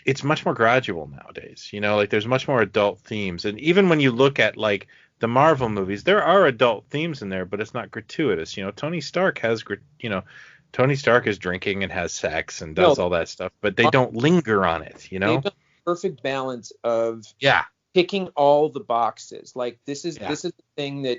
Speaker 1: it's much more gradual nowadays. Like there's much more adult themes, and even when you look at like the Marvel movies, there are adult themes in there, but it's not gratuitous. Tony Stark is drinking and has sex and does all that stuff, but they don't linger on it. They've got
Speaker 2: the perfect balance of picking all the boxes. Like this is the thing that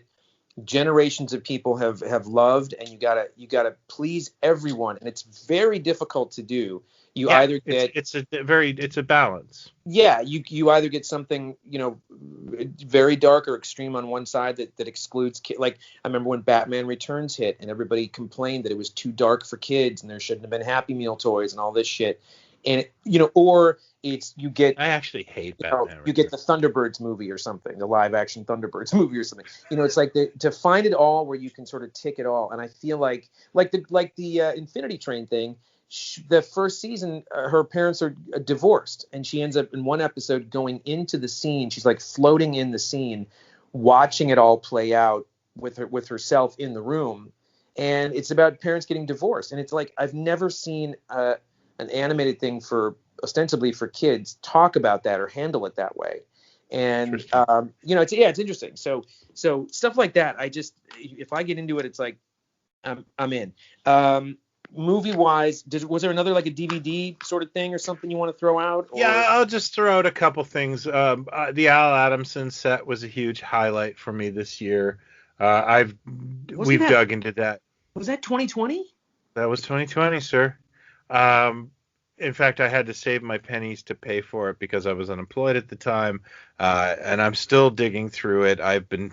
Speaker 2: generations of people have loved, and you gotta please everyone, and it's very difficult to do. Either get
Speaker 1: it's a balance.
Speaker 2: Yeah, you either get something very dark or extreme on one side that excludes kids. Like I remember when Batman Returns hit, and everybody complained that it was too dark for kids, and there shouldn't have been Happy Meal toys and all this shit. And or it's you get.
Speaker 1: I actually hate Batman.
Speaker 2: You get the Thunderbirds movie or something, the live action Thunderbirds movie or something. It's like to find it all where you can sort of tick it all. And I feel like the Infinity Train thing. The first season, her parents are divorced, and she ends up in one episode going into the scene. She's like floating in the scene, watching it all play out with herself in the room. And it's about parents getting divorced. And it's like I've never seen an animated thing ostensibly for kids talk about that or handle it that way. And it's interesting. So stuff like that, if I get into it, it's like I'm in. Movie wise, was there another like a DVD sort of thing or something you want to throw out? Or?
Speaker 1: Yeah, I'll just throw out a couple things. The Al Adamson set was a huge highlight for me this year. We've dug into that.
Speaker 2: Was that 2020?
Speaker 1: That was 2020, sir. in fact, I had to save my pennies to pay for it because I was unemployed at the time, and I'm still digging through it. I've been,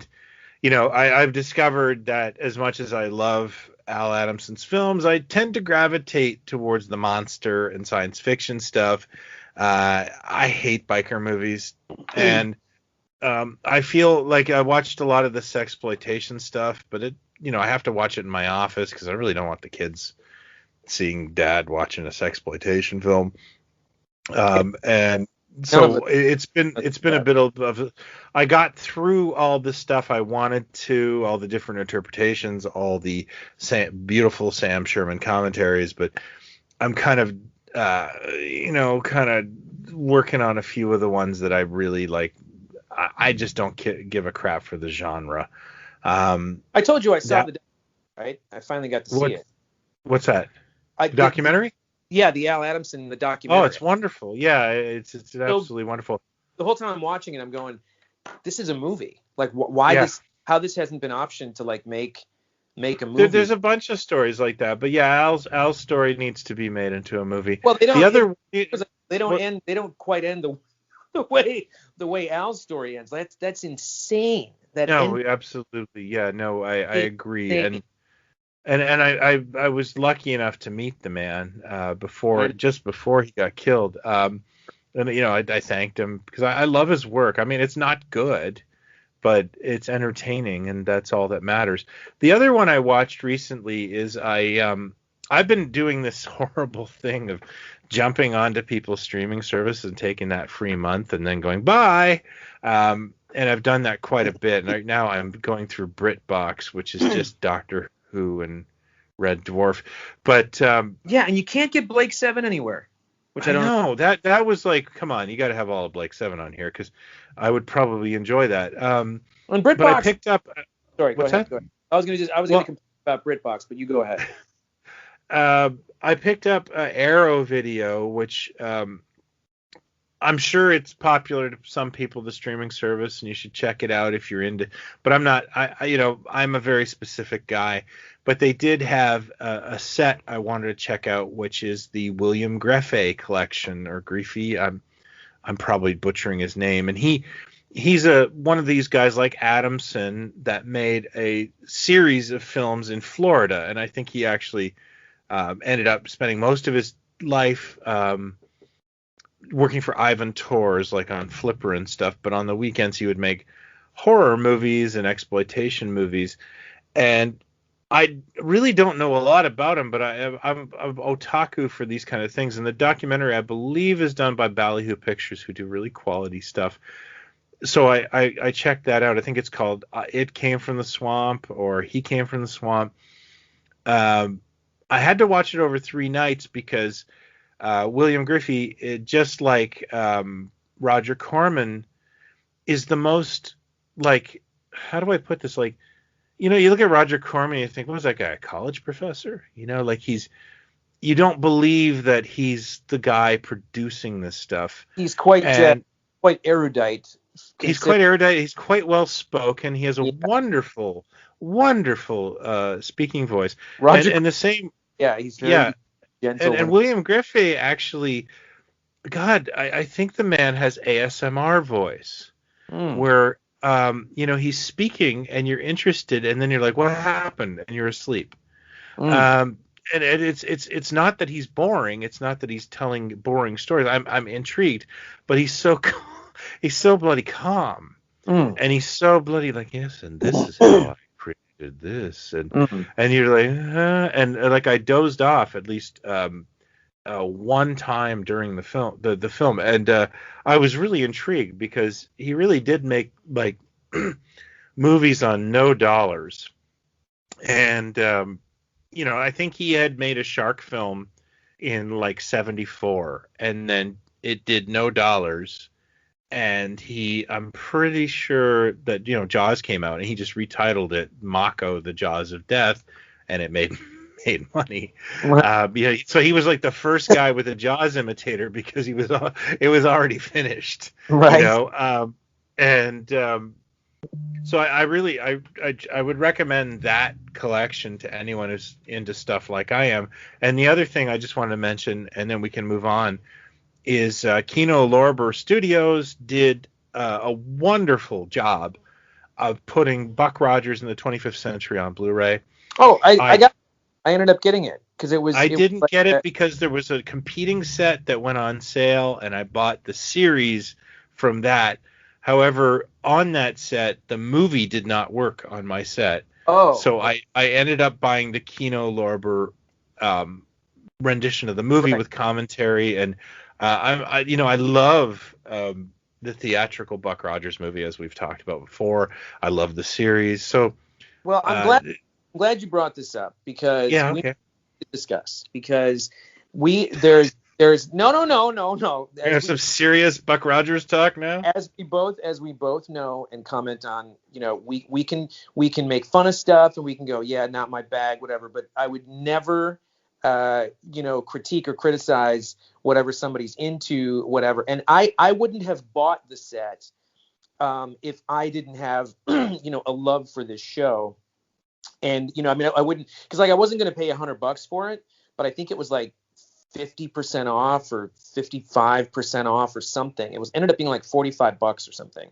Speaker 1: I've discovered that as much as I love Al Adamson's films, I tend to gravitate towards the monster and science fiction stuff. I hate biker movies, and I feel like I watched a lot of the sexploitation stuff, but I have to watch it in my office because I really don't want the kids seeing dad watching a sexploitation film. And so it's been a bit of I got through all the stuff I wanted to, all the different interpretations, all the beautiful Sam Sherman commentaries, but I'm kind of working on a few of the ones that I really like. I just don't give a crap for the genre.
Speaker 2: I told you I saw right? I finally got to see it.
Speaker 1: What's that? Documentary?
Speaker 2: Yeah, the Al Adamson, the documentary.
Speaker 1: Oh, it's wonderful. Yeah, it's absolutely wonderful.
Speaker 2: The whole time I'm watching it, I'm going, this is a movie. Like, why how this hasn't been optioned to like make a movie?
Speaker 1: There's a bunch of stories like that, but yeah, Al's story needs to be made into a movie.
Speaker 2: Well, they don't. They don't quite end the way Al's story ends. That's insane.
Speaker 1: Absolutely. Yeah, no, I agree. And I was lucky enough to meet the man just before he got killed. And I thanked him because I love his work. I mean, it's not good, but it's entertaining, and that's all that matters. The other one I watched recently is I've been doing this horrible thing of jumping onto people's streaming service and taking that free month and then going bye. And I've done that quite a bit. And right now I'm going through BritBox, which is just Doctor Who and Red Dwarf. But
Speaker 2: and you can't get Blake 7 anywhere. Which I don't
Speaker 1: know. That was like, come on, you got to have all of Blake 7 on here because I would probably enjoy that.
Speaker 2: On BritBox,
Speaker 1: but I picked up.
Speaker 2: Sorry, go ahead. I was going to complain about BritBox, but you go ahead.
Speaker 1: I picked up Arrow Video, which I'm sure it's popular to some people, the streaming service, and you should check it out if you're into. But I'm not. I'm a very specific guy. But they did have a set I wanted to check out, which is the William Grefé collection, or Griffey. I'm probably butchering his name, and he's one of these guys like Adamson that made a series of films in Florida, and I think he actually ended up spending most of his life working for Ivan Tors, like on Flipper and stuff. But on the weekends, he would make horror movies and exploitation movies, and I really don't know a lot about him, but I'm otaku for these kind of things. And the documentary, I believe, is done by Ballyhoo Pictures, who do really quality stuff. So I checked that out. I think it's called It Came from the Swamp, or He Came from the Swamp. I had to watch it over 3 nights because William Griffey, just like Roger Corman, is the most, like, how do I put this? Like, you look at Roger Corman and you think, what was that guy, a college professor? Like you don't believe that he's the guy producing this stuff.
Speaker 2: He's quite erudite.
Speaker 1: He's quite erudite. He's quite well spoken. He has a wonderful, wonderful speaking voice.
Speaker 2: Roger,
Speaker 1: and the same.
Speaker 2: Yeah, he's very gentle.
Speaker 1: And William Griffey actually, God, I think the man has ASMR voice, where he's speaking and you're interested, and then you're like, what happened? And you're asleep. And it's not that he's boring. It's not that he's telling boring stories. I'm intrigued, but he's so bloody calm, and he's so bloody like, yes, and this is how I created this, and you're like, and like I dozed off at least one time during the film, the film, and I was really intrigued because he really did make like movies on no dollars, and I think he had made a shark film in like 1974, and then it did no dollars, and I'm pretty sure that Jaws came out and he just retitled it Mako: The Jaws of Death, and it made money. So he was like the first guy with a Jaws imitator because it was already finished,
Speaker 2: right?
Speaker 1: So I really I would recommend that collection to anyone who's into stuff like I am. And the other thing I just wanted to mention, and then we can move on, is Kino Lorber Studios did a wonderful job of putting Buck Rogers in the 25th Century on Blu-ray.
Speaker 2: Oh,
Speaker 1: I
Speaker 2: I ended up getting it because
Speaker 1: I
Speaker 2: it was
Speaker 1: didn't
Speaker 2: like
Speaker 1: get it because there was a competing set that went on sale, and I bought the series from that. However, on that set, the movie did not work on my set,
Speaker 2: oh,
Speaker 1: so I ended up buying the Kino Lorber um, rendition of the movie
Speaker 2: right.
Speaker 1: with commentary, and I love the theatrical Buck Rogers movie, as we've talked about before. I love the series, so
Speaker 2: Well,
Speaker 1: uh,
Speaker 2: I'm glad you brought this up because
Speaker 1: yeah,
Speaker 2: we need
Speaker 1: okay.
Speaker 2: to discuss because there's no
Speaker 1: We're gonna have some serious Buck Rogers talk now.
Speaker 2: as we both know and comment on, we can make fun of stuff and we can go, yeah, not my bag, whatever, but I would never critique or criticize whatever somebody's into, whatever. And I wouldn't have bought the set if I didn't have a love for this show. And I mean, I wouldn't, because like I wasn't going to pay $100 for it, but I think it was like 50% off or 55% off or something. It was ended up being like $45 or something.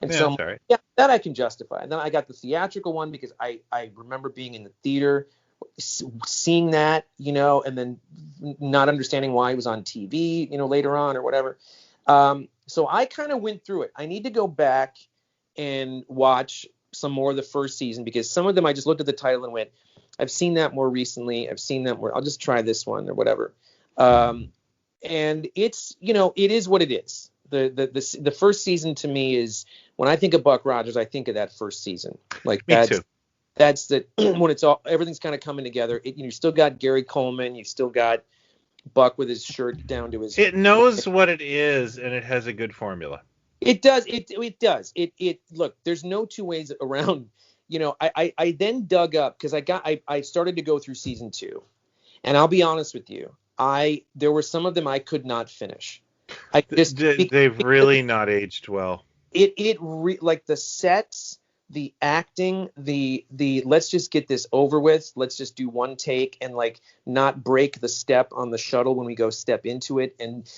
Speaker 2: And
Speaker 1: Yeah,
Speaker 2: so,
Speaker 1: that's all right.
Speaker 2: yeah, that I can justify. And then I got the theatrical one because I remember being in the theater, seeing that, and then not understanding why it was on TV, later on or whatever. So I kind of went through it. I need to go back and watch some more of the first season because some of them I just looked at the title and went, I've seen that more recently. I've seen that more. I'll just try this one or whatever. And it's, it is what it is. The first season to me is, when I think of Buck Rogers, I think of that first season. Like
Speaker 1: Me too.
Speaker 2: that's the when it's all, everything's kind of coming together. You still got Gary Coleman, you still got Buck with his shirt down to his.
Speaker 1: It knows what it is, and it has a good formula.
Speaker 2: It does. It does. It look. There's no two ways around. I then dug up because I started to go through season 2, and I'll be honest with you. There were some of them I could not finish. I just
Speaker 1: They've really not aged well.
Speaker 2: like the sets, the acting, the let's just get this over with. Let's just do one take and like not break the step on the shuttle when we go step into it, and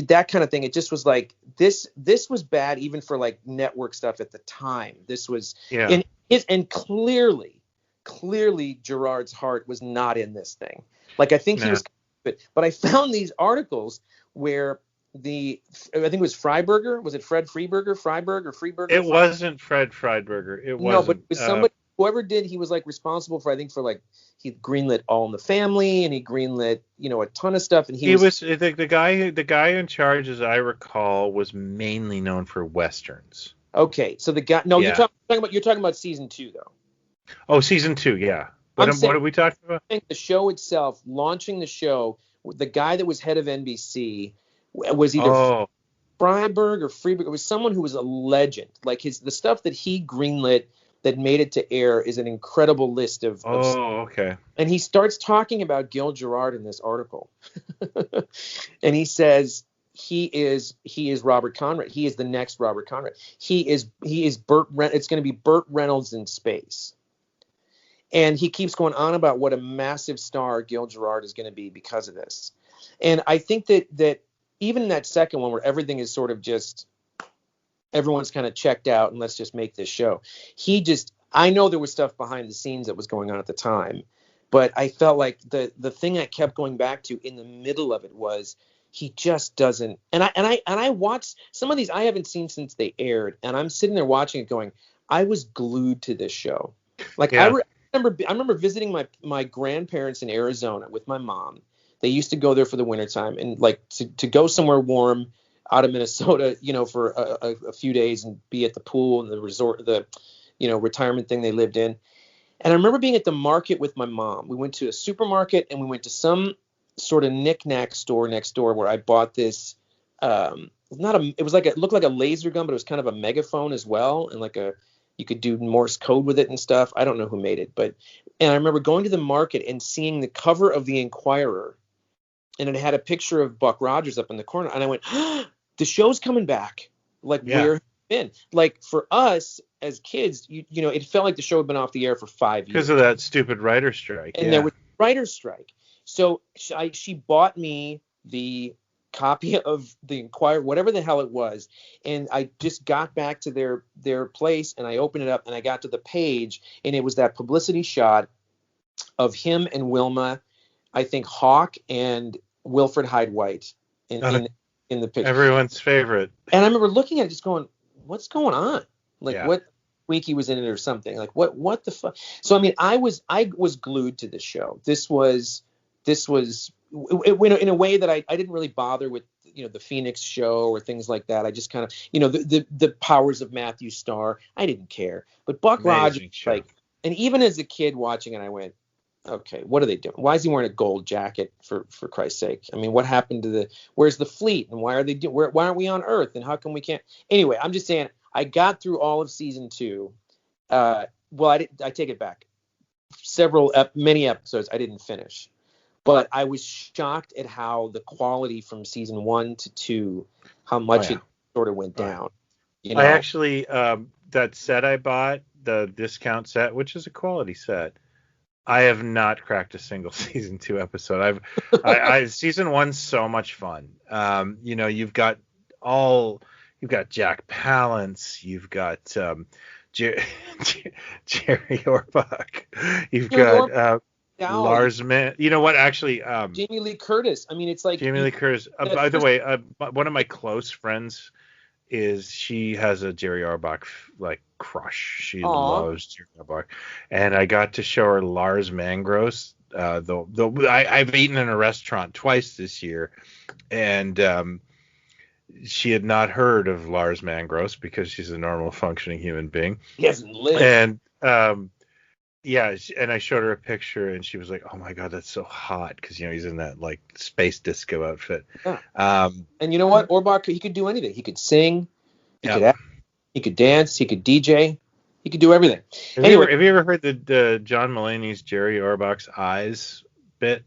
Speaker 2: that kind of thing. It just was like this was bad even for like network stuff at the time. This was
Speaker 1: Yeah.
Speaker 2: and clearly Gerard's heart was not in this thing. Like I think he
Speaker 1: Nah.
Speaker 2: was, but I found these articles where I think it was Freiberger. Was it Fred Freiberger? Freiberg or Freeberger?
Speaker 1: It wasn't Fred Friedberger. It
Speaker 2: No, but
Speaker 1: wasn't.
Speaker 2: it was somebody, whoever did, he was like responsible for, I think for like, he greenlit All in the Family and he greenlit, a ton of stuff. And
Speaker 1: He was the guy in charge, as I recall, was mainly known for westerns.
Speaker 2: okay. So the guy, no,
Speaker 1: Yeah.
Speaker 2: you're talking about season 2 though.
Speaker 1: Oh, season 2, yeah.
Speaker 2: I'm
Speaker 1: What
Speaker 2: saying,
Speaker 1: are we talking about?
Speaker 2: I think the show itself, launching the show, the guy that was head of NBC was either
Speaker 1: Oh,
Speaker 2: Freiberg or Freeberg. It was someone who was a legend. Like the stuff that he greenlit that made it to air is an incredible list of
Speaker 1: okay.
Speaker 2: and he starts talking about Gil Gerard in this article. And he says he is Robert Conrad. He is the next Robert Conrad. He is Burt it's going to be Burt Reynolds in space. And he keeps going on about what a massive star Gil Gerard is going to be because of this. And I think that even in that second one where everything is sort of just, everyone's kind of checked out and let's just make this show. I know there was stuff behind the scenes that was going on at the time, but I felt like the thing I kept going back to in the middle of it was he just doesn't. And I watched some of these I haven't seen since they aired, and I'm sitting there watching it going, I was glued to this show. Like
Speaker 1: Yeah.
Speaker 2: I remember visiting my grandparents in Arizona with my mom. They used to go there for the wintertime and like to go somewhere warm out of Minnesota, for a few days and be at the pool and the resort, the retirement thing they lived in. And I remember being at the market with my mom. We went to a supermarket and we went to some sort of knick-knack store next door where I bought this. It looked like a laser gun, but it was kind of a megaphone as well, and you could do Morse code with it and stuff. I don't know who made it, and I remember going to the market and seeing the cover of the Inquirer, and it had a picture of Buck Rogers up in the corner, and I went, the show's coming back. Like,
Speaker 1: Yeah.
Speaker 2: where have you been? Like, for us, as kids, you know, it felt like the show had been off the air for 5 years
Speaker 1: because of that stupid writer strike.
Speaker 2: and there was a writer's strike. So she bought me the copy of the Inquirer, whatever the hell it was, and I just got back to their place and I opened it up and I got to the page and it was that publicity shot of him and Wilma, I think Hawk and Wilfred Hyde White in the picture.
Speaker 1: Everyone's favorite.
Speaker 2: And I remember looking at it just going, what's going on? Like
Speaker 1: Yeah.
Speaker 2: what Winky was in it or something. Like what the fuck? So I mean, I was glued to this show. This was in a way that I didn't really bother with, you know, the Phoenix show or things like that. I just kind of, you know, the powers of Matthew Starr. I didn't care. But Buck Rogers, like, and even as a kid watching it, I went, okay, what are they doing? Why is he wearing a gold jacket for Christ's sake? I mean, what happened to where's the fleet and why are they why aren't we on Earth and how come we can't? Anyway, I'm just saying I got through all of season 2. Well, I take it back. Many episodes I didn't finish. But I was shocked at how the quality from season 1 to 2, how much it sort of went down. You know?
Speaker 1: I actually, that set I bought, the discount set, which is a quality set, I have not cracked a single season 2 episode. Season 1's so much fun. You know, you've got Jack Palance, you've got Jerry Orbach, you've got Lars Mann. You know what? Actually,
Speaker 2: Jamie Lee Curtis. I mean, it's like
Speaker 1: Jamie Lee Curtis. By the way, one of my close friends she has a Jerry Orbach like crush. She loves Jerry Orbach, and I got to show her Lars Mangros. I've eaten in a restaurant twice this year, and she had not heard of Lars Mangros because she's a normal functioning human being.
Speaker 2: He hasn't lived.
Speaker 1: And yeah, and I showed her a picture, and she was like, "Oh my God, that's so hot!" Because, you know, he's in that like space disco outfit.
Speaker 2: Yeah. And you know what, Orbach, he could do anything. He could sing, he could act, he could dance, he could DJ, he could do everything.
Speaker 1: Have you ever heard the John Mulaney's Jerry Orbach's eyes bit?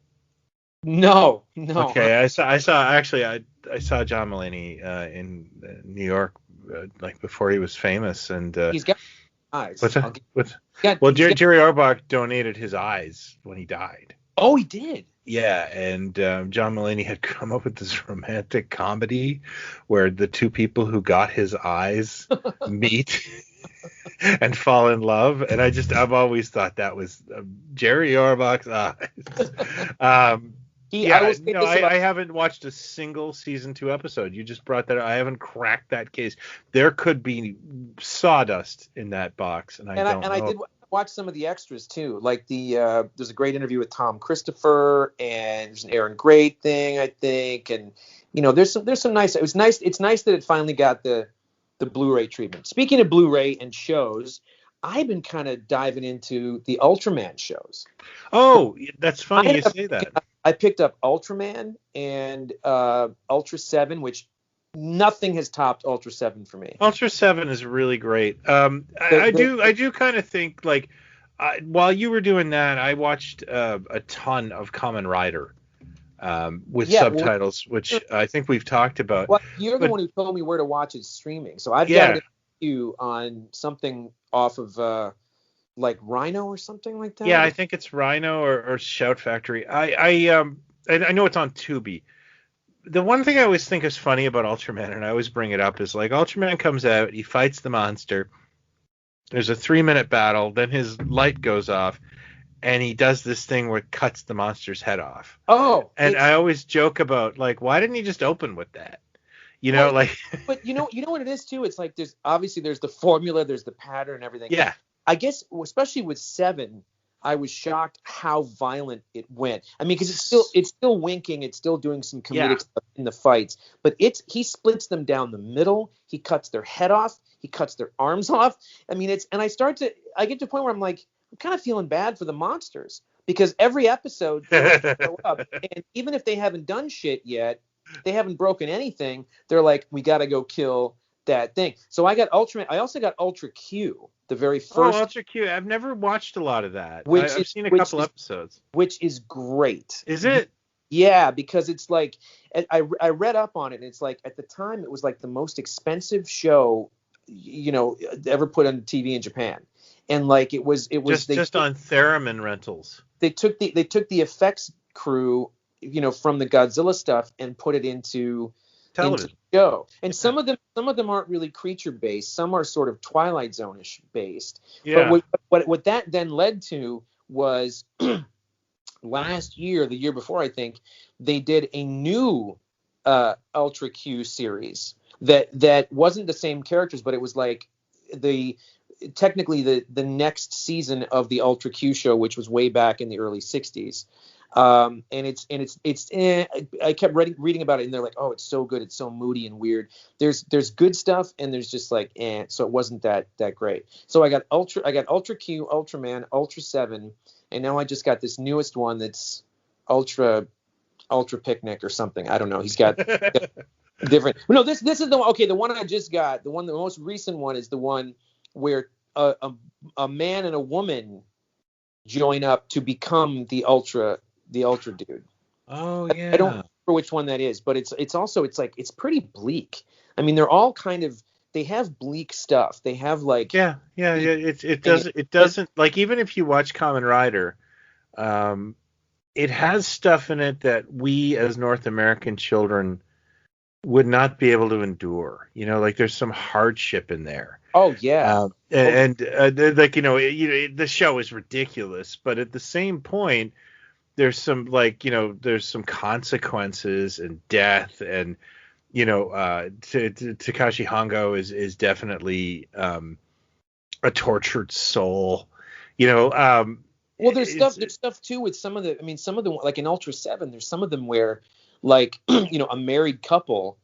Speaker 2: No.
Speaker 1: Okay, I saw John Mulaney in New York like before he was famous, and
Speaker 2: he's got eyes.
Speaker 1: Jerry Orbach donated his eyes when he died.
Speaker 2: Oh, he did.
Speaker 1: Yeah, and John Mulaney had come up with this romantic comedy where the two people who got his eyes meet and fall in love, and I've always thought that was Jerry Orbach's eyes. I haven't watched a single season 2 episode. You just brought that up. I haven't cracked that case. There could be sawdust in that box, and I don't know.
Speaker 2: I did watch some of the extras too. Like there's a great interview with Tom Christopher, and there's an Aaron Great thing, I think, and you know, there's some nice. It was nice. It's nice that it finally got the Blu-ray treatment. Speaking of Blu-ray and shows, I've been kind of diving into the Ultraman shows.
Speaker 1: Oh, that's funny you say that.
Speaker 2: I picked up Ultraman and Ultra 7, which nothing has topped Ultra 7 for me.
Speaker 1: Ultra 7 is really great. I do kind of think, like, while you were doing that, I watched a ton of Kamen Rider with subtitles, which I think we've talked about.
Speaker 2: Well, you're the one who told me where to watch it streaming, so I've got to you on something off of like Rhino or something like that.
Speaker 1: Yeah, I think it's Rhino or Shout Factory. I know it's on Tubi. The one thing I always think is funny about Ultraman, and I always bring it up, is like Ultraman comes out, he fights the monster. There's a 3-minute battle, then his light goes off, and he does this thing where it cuts the monster's head off.
Speaker 2: Oh.
Speaker 1: And I always joke about, like, why didn't he just open with that? You know, like.
Speaker 2: But you know what it is too? It's like there's the formula, there's the pattern and everything.
Speaker 1: Yeah.
Speaker 2: I guess especially with 7, I was shocked how violent it went. I mean, because it's still winking, it's still doing some comedic stuff in the fights, but he splits them down the middle. He cuts their head off. He cuts their arms off. I mean, I get to a point where I'm like, I'm kind of feeling bad for the monsters because every episode they go up, and even if they haven't done shit yet, they haven't broken anything. They're like, we got to go kill that thing. So I got Ultraman. I also got Ultra Q. The very first.
Speaker 1: Oh, Ultra Q. I've never watched a lot of that. I've seen a couple episodes.
Speaker 2: Which is great.
Speaker 1: Is it?
Speaker 2: Yeah, because it's like I read up on it, and it's like at the time it was like the most expensive show ever put on TV in Japan. And like it was
Speaker 1: just on theremin rentals.
Speaker 2: They took the effects crew, from the Godzilla stuff and put it into
Speaker 1: Television
Speaker 2: show. And some of them aren't really creature based. Some are sort of Twilight Zone-ish based.
Speaker 1: Yeah.
Speaker 2: But what that then led to was last year, the year before, I think, they did a new Ultra Q series that wasn't the same characters, but it was like technically the next season of the Ultra Q show, which was way back in the early 60s. And I kept reading about it, and they're like, oh, it's so good, it's so moody and weird. There's good stuff, and there's just like, so it wasn't that great. So I got Ultra Q, Ultraman, Ultra 7, and now I just got this newest one that's Ultra Picnic or something. I don't know. He's got different. No, this is the one. Okay, the one I just got, the most recent one is the one where a man and a woman join up to become the Ultra dude.
Speaker 1: Oh yeah.
Speaker 2: I don't remember which one that is, but it's also it's pretty bleak. I mean, they're all kind of, they have bleak stuff. They have like
Speaker 1: it doesn't like, even if you watch Kamen Rider, it has stuff in it that we as North American children would not be able to endure. Like there's some hardship in there.
Speaker 2: Oh yeah.
Speaker 1: The show is ridiculous, but at the same point, there's some there's some consequences and death, and Takashi Hongo is definitely a tortured soul. Well,
Speaker 2: there's stuff too with some of the like in Ultra 7, there's some of them where like a married couple,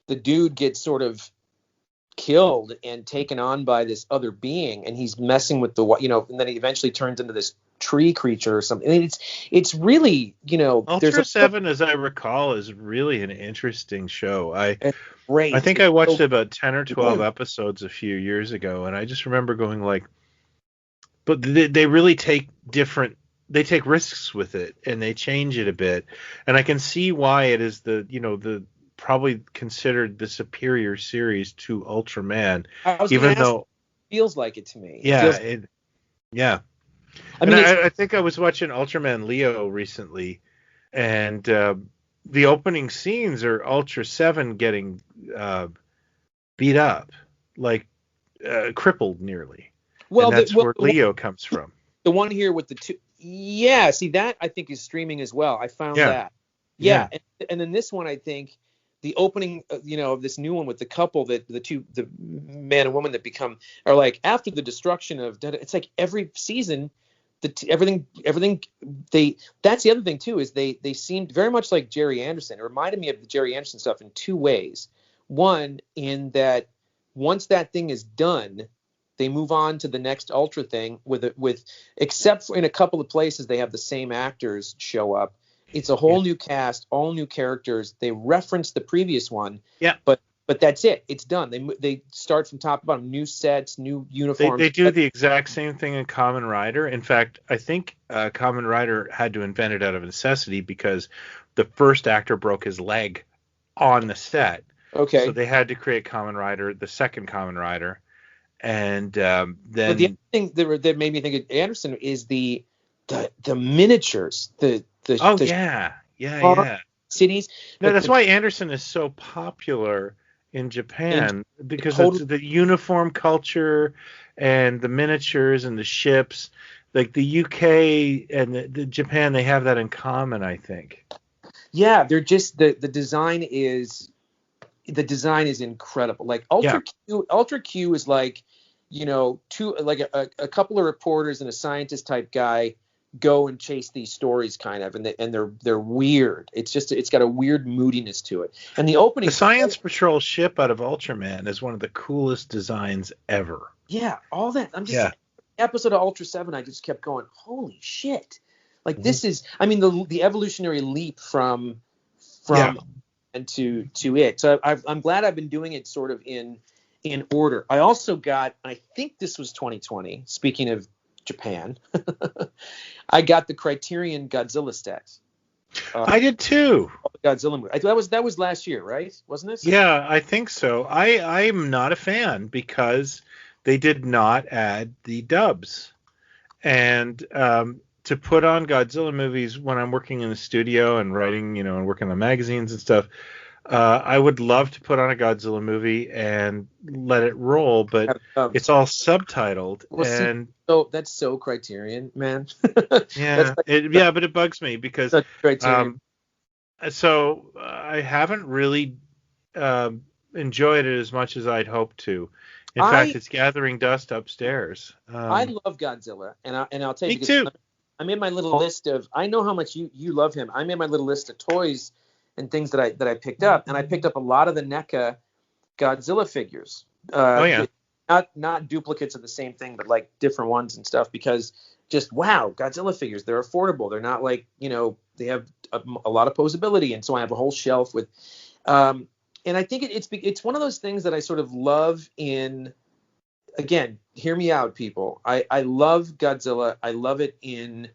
Speaker 2: the dude gets sort of killed and taken on by this other being, and he's messing with and then he eventually turns into this tree creature or something. I mean, it's really
Speaker 1: Ultra 7, as I recall, is really an interesting show.
Speaker 2: Great.
Speaker 1: I think I watched about 10 or 12 episodes a few years ago, and I just remember going like, but they really take risks with it, and they change it a bit, and I can see why it is the probably considered the superior series to Ultraman, even though
Speaker 2: it feels like it to me.
Speaker 1: Yeah. I think I was watching Ultraman Leo recently, and the opening scenes are Ultra 7 getting beat up, like crippled nearly. Well, and that's where Leo comes from.
Speaker 2: The one here with the two. Yeah, see, that I think is streaming as well. I found that. Yeah. And then this one, I think, the opening, of this new one with the couple, that the man and woman that become, are like, after the destruction of, it's like every season, everything that's the other thing too, is they seemed very much like Jerry Anderson. It reminded me of the Jerry Anderson stuff in two ways. One, in that once that thing is done, they move on to the next Ultra thing with except for in a couple of places they have the same actors show up. It's a whole new cast, all new characters. They reference the previous one.
Speaker 1: Yeah.
Speaker 2: But that's it. It's done. They start from top to bottom. New sets, new uniforms.
Speaker 1: They do the exact same thing in Kamen Rider. In fact, I think Kamen Rider had to invent it out of necessity because the first actor broke his leg on the set.
Speaker 2: Okay.
Speaker 1: So they had to create Kamen Rider, the second Kamen Rider, and then.
Speaker 2: But the other thing that made me think of Anderson is the miniatures. Yeah. Cities.
Speaker 1: No, that's why Anderson is so popular in Japan, because of the uniform culture and the miniatures and the ships. Like the UK and the Japan, they have that in common, I think.
Speaker 2: Yeah, they're just the design is incredible. Like Ultra Q is like, a couple of reporters and a scientist type guy go and chase these stories kind of, and they're weird. It's got a weird moodiness to it. And the
Speaker 1: Science Patrol ship out of Ultraman is one of the coolest designs ever.
Speaker 2: Yeah, all that. Episode of Ultra 7, I just kept going, holy shit. Like this is, I mean, the evolutionary leap from and to it. So I'm glad I've been doing it sort of in order. I also got, I think this was 2020, speaking of Japan, I got the Criterion Godzilla sets.
Speaker 1: I did too.
Speaker 2: Godzilla movie. That was last year, right? Wasn't it?
Speaker 1: Yeah, I think so. I'm not a fan because they did not add the dubs. And to put on Godzilla movies when I'm working in the studio and writing, and working on magazines and stuff, I would love to put on a Godzilla movie and let it roll, but it's all subtitled.
Speaker 2: Well,
Speaker 1: and
Speaker 2: so that's so Criterion, man.
Speaker 1: yeah, but it bugs me because
Speaker 2: Criterion.
Speaker 1: So I haven't really enjoyed it as much as I'd hoped to. In fact, it's gathering dust upstairs.
Speaker 2: I love Godzilla, and I'll tell you.
Speaker 1: Me too.
Speaker 2: I made my little list of. I know how much you love him. I made my little list of toys and things that I picked up, and I picked up a lot of the NECA Godzilla figures.
Speaker 1: Oh yeah.
Speaker 2: Not duplicates of the same thing, but like different ones and stuff. Because just wow, Godzilla figures. They're affordable. They're not like they have a lot of posability, and so I have a whole shelf with. And I think it's one of those things that I sort of love in. Again, hear me out, people. I love Godzilla. I love it in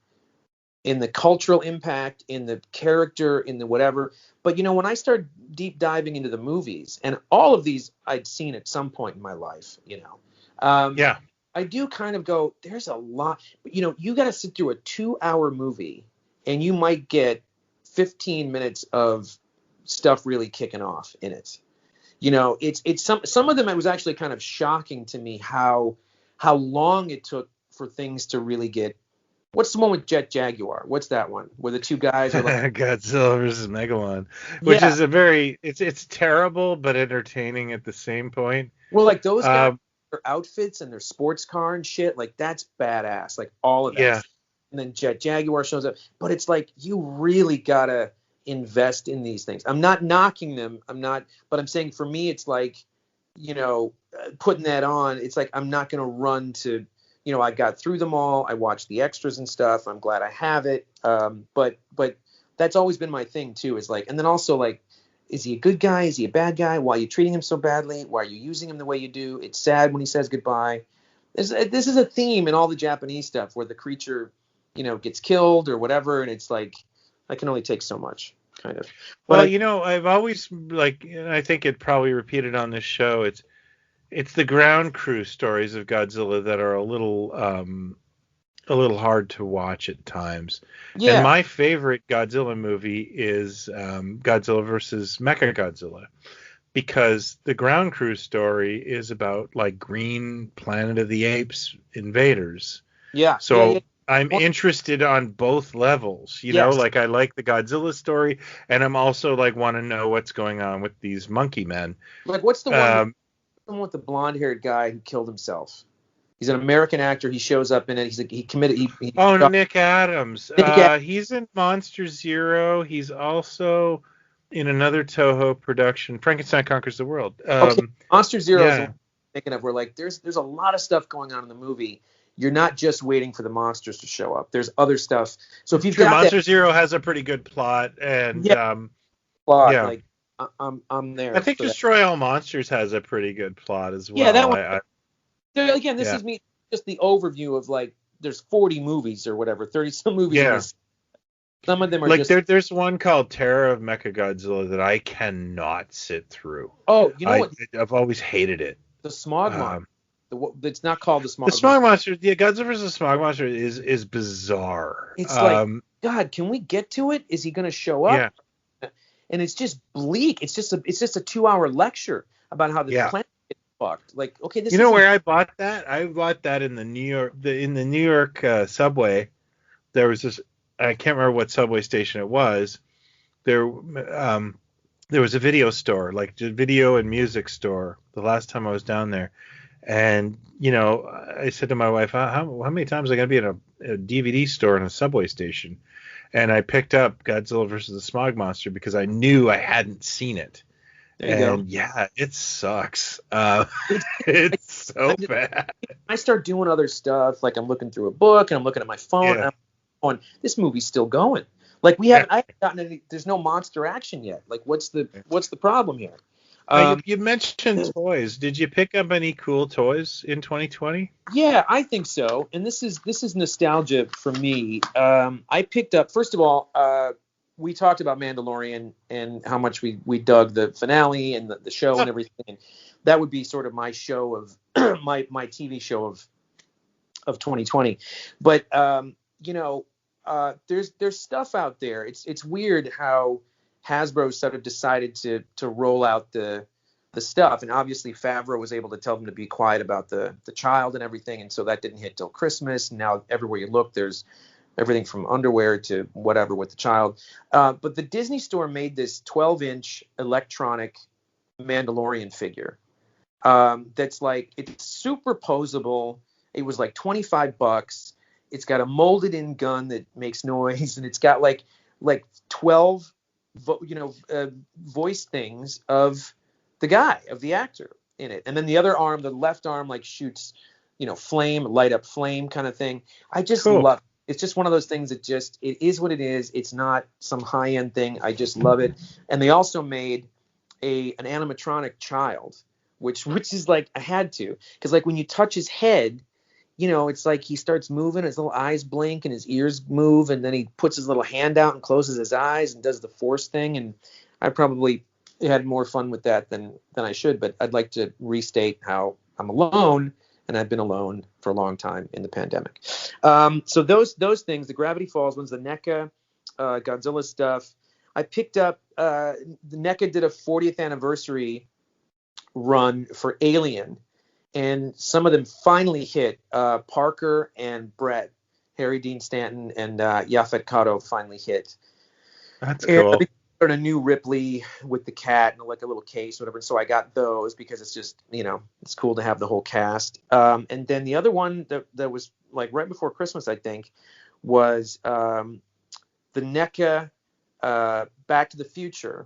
Speaker 2: the cultural impact, in the character, in the whatever. But when I start deep diving into the movies, and all of these I'd seen at some point in my life,
Speaker 1: yeah,
Speaker 2: I do kind of go, there's a lot. You got to sit through a 2-hour movie, and you might get 15 minutes of stuff really kicking off in it. It's some of them. It was actually kind of shocking to me how long it took for things to really get. What's the one with Jet Jaguar? What's that one where the two guys are like
Speaker 1: Godzilla versus Megalon, which is a very it's terrible but entertaining at the same point.
Speaker 2: Well, like those guys, their outfits and their sports car and shit, like that's badass. Like all of that.
Speaker 1: Yeah.
Speaker 2: And then Jet Jaguar shows up, but it's like you really gotta invest in these things. I'm not knocking them. But I'm saying for me, it's like, putting that on. It's like I'm not gonna run to. I got through them all. I watched the extras and stuff. I'm glad I have it. But that's always been my thing too. Is like, and then also like, is he a good guy? Is he a bad guy? Why are you treating him so badly? Why are you using him the way you do? It's sad when he says goodbye. This is a theme in all the Japanese stuff where the creature, gets killed or whatever, and it's like, I can only take so much, kind of.
Speaker 1: But I've always and I think it probably repeated on this show. It's the ground crew stories of Godzilla that are a little hard to watch at times. Yeah. And my favorite Godzilla movie is Godzilla versus Mechagodzilla, because the ground crew story is about like green Planet of the Apes invaders.
Speaker 2: Yeah.
Speaker 1: So
Speaker 2: yeah.
Speaker 1: I'm interested on both levels, like I like the Godzilla story, and I'm also like want to know what's going on with these monkey men.
Speaker 2: Like what's the one with the blonde-haired guy who killed himself? He's an American actor. He shows up in it. He's like he committed.
Speaker 1: Nick Adams. He's in Monster Zero. He's also in another Toho production, Frankenstein Conquers the World.
Speaker 2: Monster Zero is thinking of where like there's a lot of stuff going on in the movie. You're not just waiting for the monsters to show up. There's other stuff. So if you've got
Speaker 1: Monster Zero has a pretty good plot, and
Speaker 2: like I'm there.
Speaker 1: I think Destroy All Monsters has a pretty good plot as well.
Speaker 2: Yeah, that one. Again, this is me just the overview of like there's 40 movies or whatever, 30 some movies.
Speaker 1: Yeah.
Speaker 2: Some of them are
Speaker 1: like there's one called Terror of Mechagodzilla that I cannot sit through.
Speaker 2: Oh, you know what?
Speaker 1: I've always hated it.
Speaker 2: The Smog Monster. It's not called the Smog.
Speaker 1: The Smog Monster. Yeah, Godzilla vs. Smog Monster is bizarre.
Speaker 2: It's like, God, can we get to it? Is he going to show up? Yeah. And it's just bleak. It's just a 2-hour lecture about how the planet gets fucked. Like, okay, this.
Speaker 1: Where I bought that? I bought that in the New York subway. There was this. I can't remember what subway station it was. There was a video store, like a video and music store. The last time I was down there. And, I said to my wife, how many times am I going to be in a DVD store in a subway station? And I picked up Godzilla versus the Smog Monster because I knew I hadn't seen it. There you go. Yeah, it sucks. It's so bad.
Speaker 2: I start doing other stuff, like I'm looking through a book and I'm looking at my phone and I'm going, this movie's still going. Like I haven't gotten any, there's no monster action yet. Like what's the problem here?
Speaker 1: You mentioned toys. Did you pick up any cool toys in 2020?
Speaker 2: Yeah, I think so. And this is nostalgia for me. I picked up, first of all, we talked about Mandalorian and how much we dug the finale and the show and everything. And that would be sort of my show of my TV show of 2020. But there's stuff out there. It's weird how Hasbro sort of decided to roll out the stuff, and obviously Favreau was able to tell them to be quiet about the child and everything, and so that didn't hit till Christmas. Now everywhere you look, there's everything from underwear to whatever with the child. But the Disney Store made this 12-inch electronic Mandalorian figure that's like, it's super posable. It was like $25. It's got a molded in gun that makes noise, and it's got like 12 voice things of the actor in it. And then the other arm, the left arm, like shoots, light up flame kind of thing. I just love it. It's just one of those things that it is what it is. It's not some high end thing. I just love it. And they also made an animatronic child, which is like, I had to, because like when you touch his head, it's like he starts moving, his little eyes blink and his ears move, and then he puts his little hand out and closes his eyes and does the force thing. And I probably had more fun with that than I should, but I'd like to restate how I'm alone, and I've been alone for a long time in the pandemic. So those things, the Gravity Falls ones, the NECA, Godzilla stuff, I picked up. The NECA did a 40th anniversary run for Alien, and some of them finally hit. Parker and Brett, Harry Dean Stanton and Yaphet Kotto finally hit.
Speaker 1: That's cool.
Speaker 2: And a new Ripley with the cat and like a little case, whatever. So I got those because it's just, it's cool to have the whole cast. And then the other one that was like right before Christmas, I think, was the NECA Back to the Future.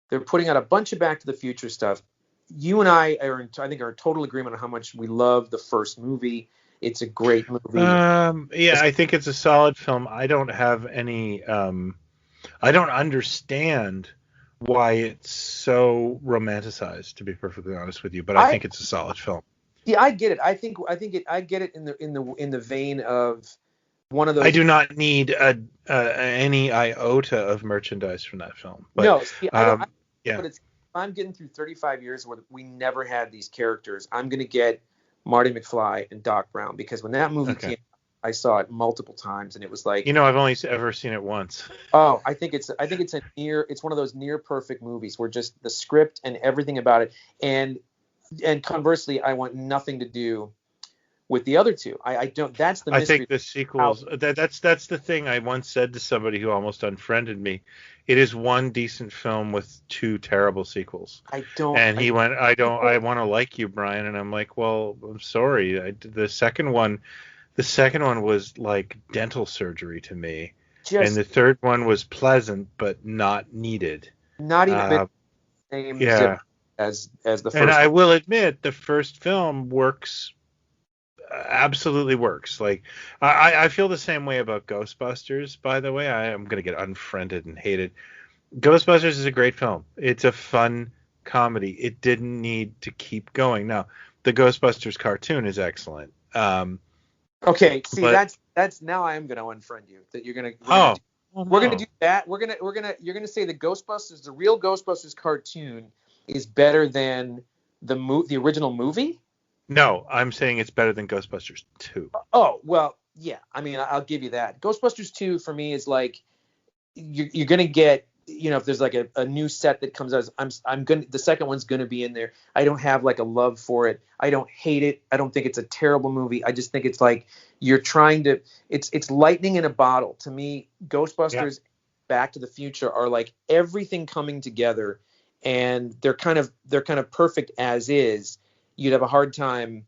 Speaker 2: They're putting out a bunch of Back to the Future stuff. You and I are in total agreement on how much we love the first movie. It's a great movie.
Speaker 1: I think it's a solid film. I don't have any. I don't understand why it's so romanticized, to be perfectly honest with you, but I think it's a solid film.
Speaker 2: Yeah, I get it. I get it in the vein of one of those.
Speaker 1: I do not need any iota of merchandise from that film. But,
Speaker 2: no, see, I don't. But if I'm getting through 35 years where we never had these characters, I'm going to get Marty McFly and Doc Brown, because when that movie came, I saw it multiple times, and it was like,
Speaker 1: I've only ever seen it once.
Speaker 2: Oh, I think it's one of those near perfect movies where just the script and everything about it, and conversely, I want nothing to do with the other two. I don't. That's the mystery.
Speaker 1: I think the sequels. That's the thing I once said to somebody who almost unfriended me. It is one decent film with two terrible sequels. I want to like you, Brian, and I'm like, well, I'm sorry. The second one was like dental surgery to me, and the third one was pleasant but not needed. Not even
Speaker 2: same as the first.
Speaker 1: And I will admit, the first film works. Absolutely works. Like I feel the same way about Ghostbusters, by the way. I am going to get unfriended and hated. Ghostbusters is a great film. It's a fun comedy. It didn't need to keep going. Now, the Ghostbusters cartoon is excellent.
Speaker 2: Okay, see, that's now I am going to unfriend you. That you're going to we're going to do that. You're going to say the Ghostbusters, the real Ghostbusters cartoon is better than the original movie?
Speaker 1: No, I'm saying it's better than Ghostbusters 2.
Speaker 2: Oh, well, yeah. I mean, I'll give you that. Ghostbusters 2 for me is like you're going to get, if there's like a new set that comes out, the second one's going to be in there. I don't have like a love for it. I don't hate it. I don't think it's a terrible movie. I just think it's like you're trying to it's lightning in a bottle. To me, Ghostbusters, Back to the Future are like everything coming together, and they're kind of perfect as is. You'd have a hard time,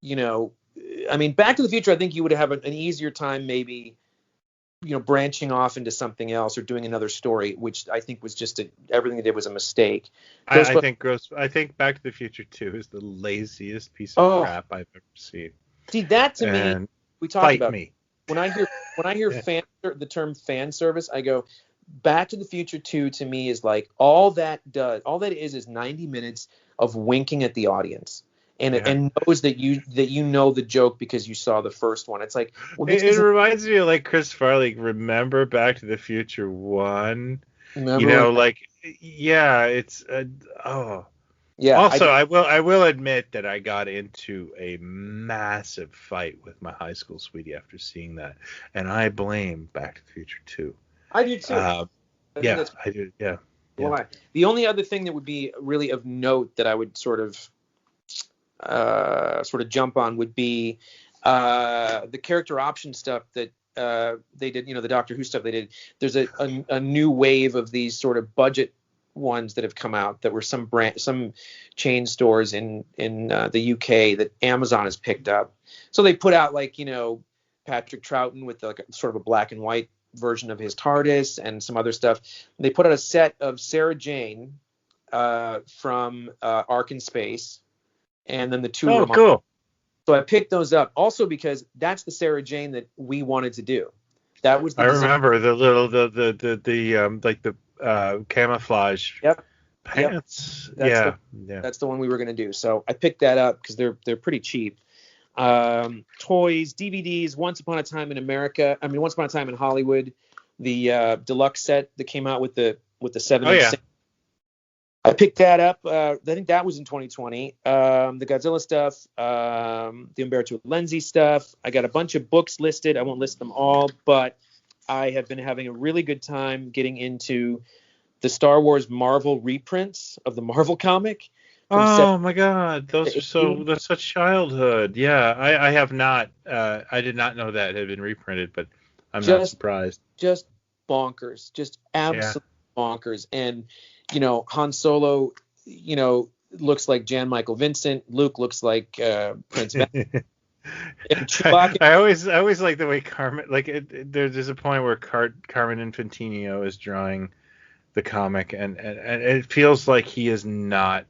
Speaker 2: I mean, Back to the Future, I think you would have an easier time maybe, branching off into something else or doing another story, which I think was just everything they did was a mistake.
Speaker 1: I think Back to the Future 2 is the laziest piece of crap I've ever seen.
Speaker 2: See, that to me, we talked about
Speaker 1: me.
Speaker 2: When I hear the term fan service, I go, Back to the Future 2 to me is like all that is 90 minutes of winking at the audience. and knows that you know the joke because you saw the first one. It's like, well,
Speaker 1: it reminds me of like Chris Farley. Remember Back to the Future 1? You know, like, yeah, it's oh.
Speaker 2: Yeah.
Speaker 1: Also, I will admit that I got into a massive fight with my high school sweetie after seeing that, and I blame Back to the Future 2.
Speaker 2: I do too.
Speaker 1: Yeah, I do. Yeah.
Speaker 2: Why? The only other thing that would be really of note that I would sort of jump on would be the character option stuff that they did. You know, the Doctor Who stuff they did. There's a new wave of these sort of budget ones that have come out that were some chain stores in the UK that Amazon has picked up. So they put out, like, you know, Patrick Troughton with like a, sort of a black and white version of his TARDIS and some other stuff. They put out a set of Sarah Jane from Ark in Space, and then the two.
Speaker 1: Oh, cool.
Speaker 2: So I picked those up also because that's the Sarah Jane that we wanted to do. That was.
Speaker 1: I remember the little like the camouflage pants.
Speaker 2: Yep. That's the one we were going to do. So I picked that up because they're pretty cheap. Toys, DVDs, Once Upon a Time in America. I mean, Once Upon a Time in Hollywood, the deluxe set that came out with the 7-inch. I picked that up. I think that was in 2020. The Godzilla stuff, the Umberto Lenzi stuff. I got a bunch of books listed. I won't list them all, but I have been having a really good time getting into the Star Wars Marvel reprints of the Marvel comic.
Speaker 1: Oh my God, that's such childhood. Yeah, I have not. I did not know that had been reprinted, but I'm not surprised.
Speaker 2: Just bonkers, just absolute bonkers. And you know, Han Solo, you know, looks like Jan Michael Vincent. Luke looks like Prince Ben.
Speaker 1: I always like the way Carmen, like there's a point where Carmen Infantino is drawing the comic, and it feels like he is not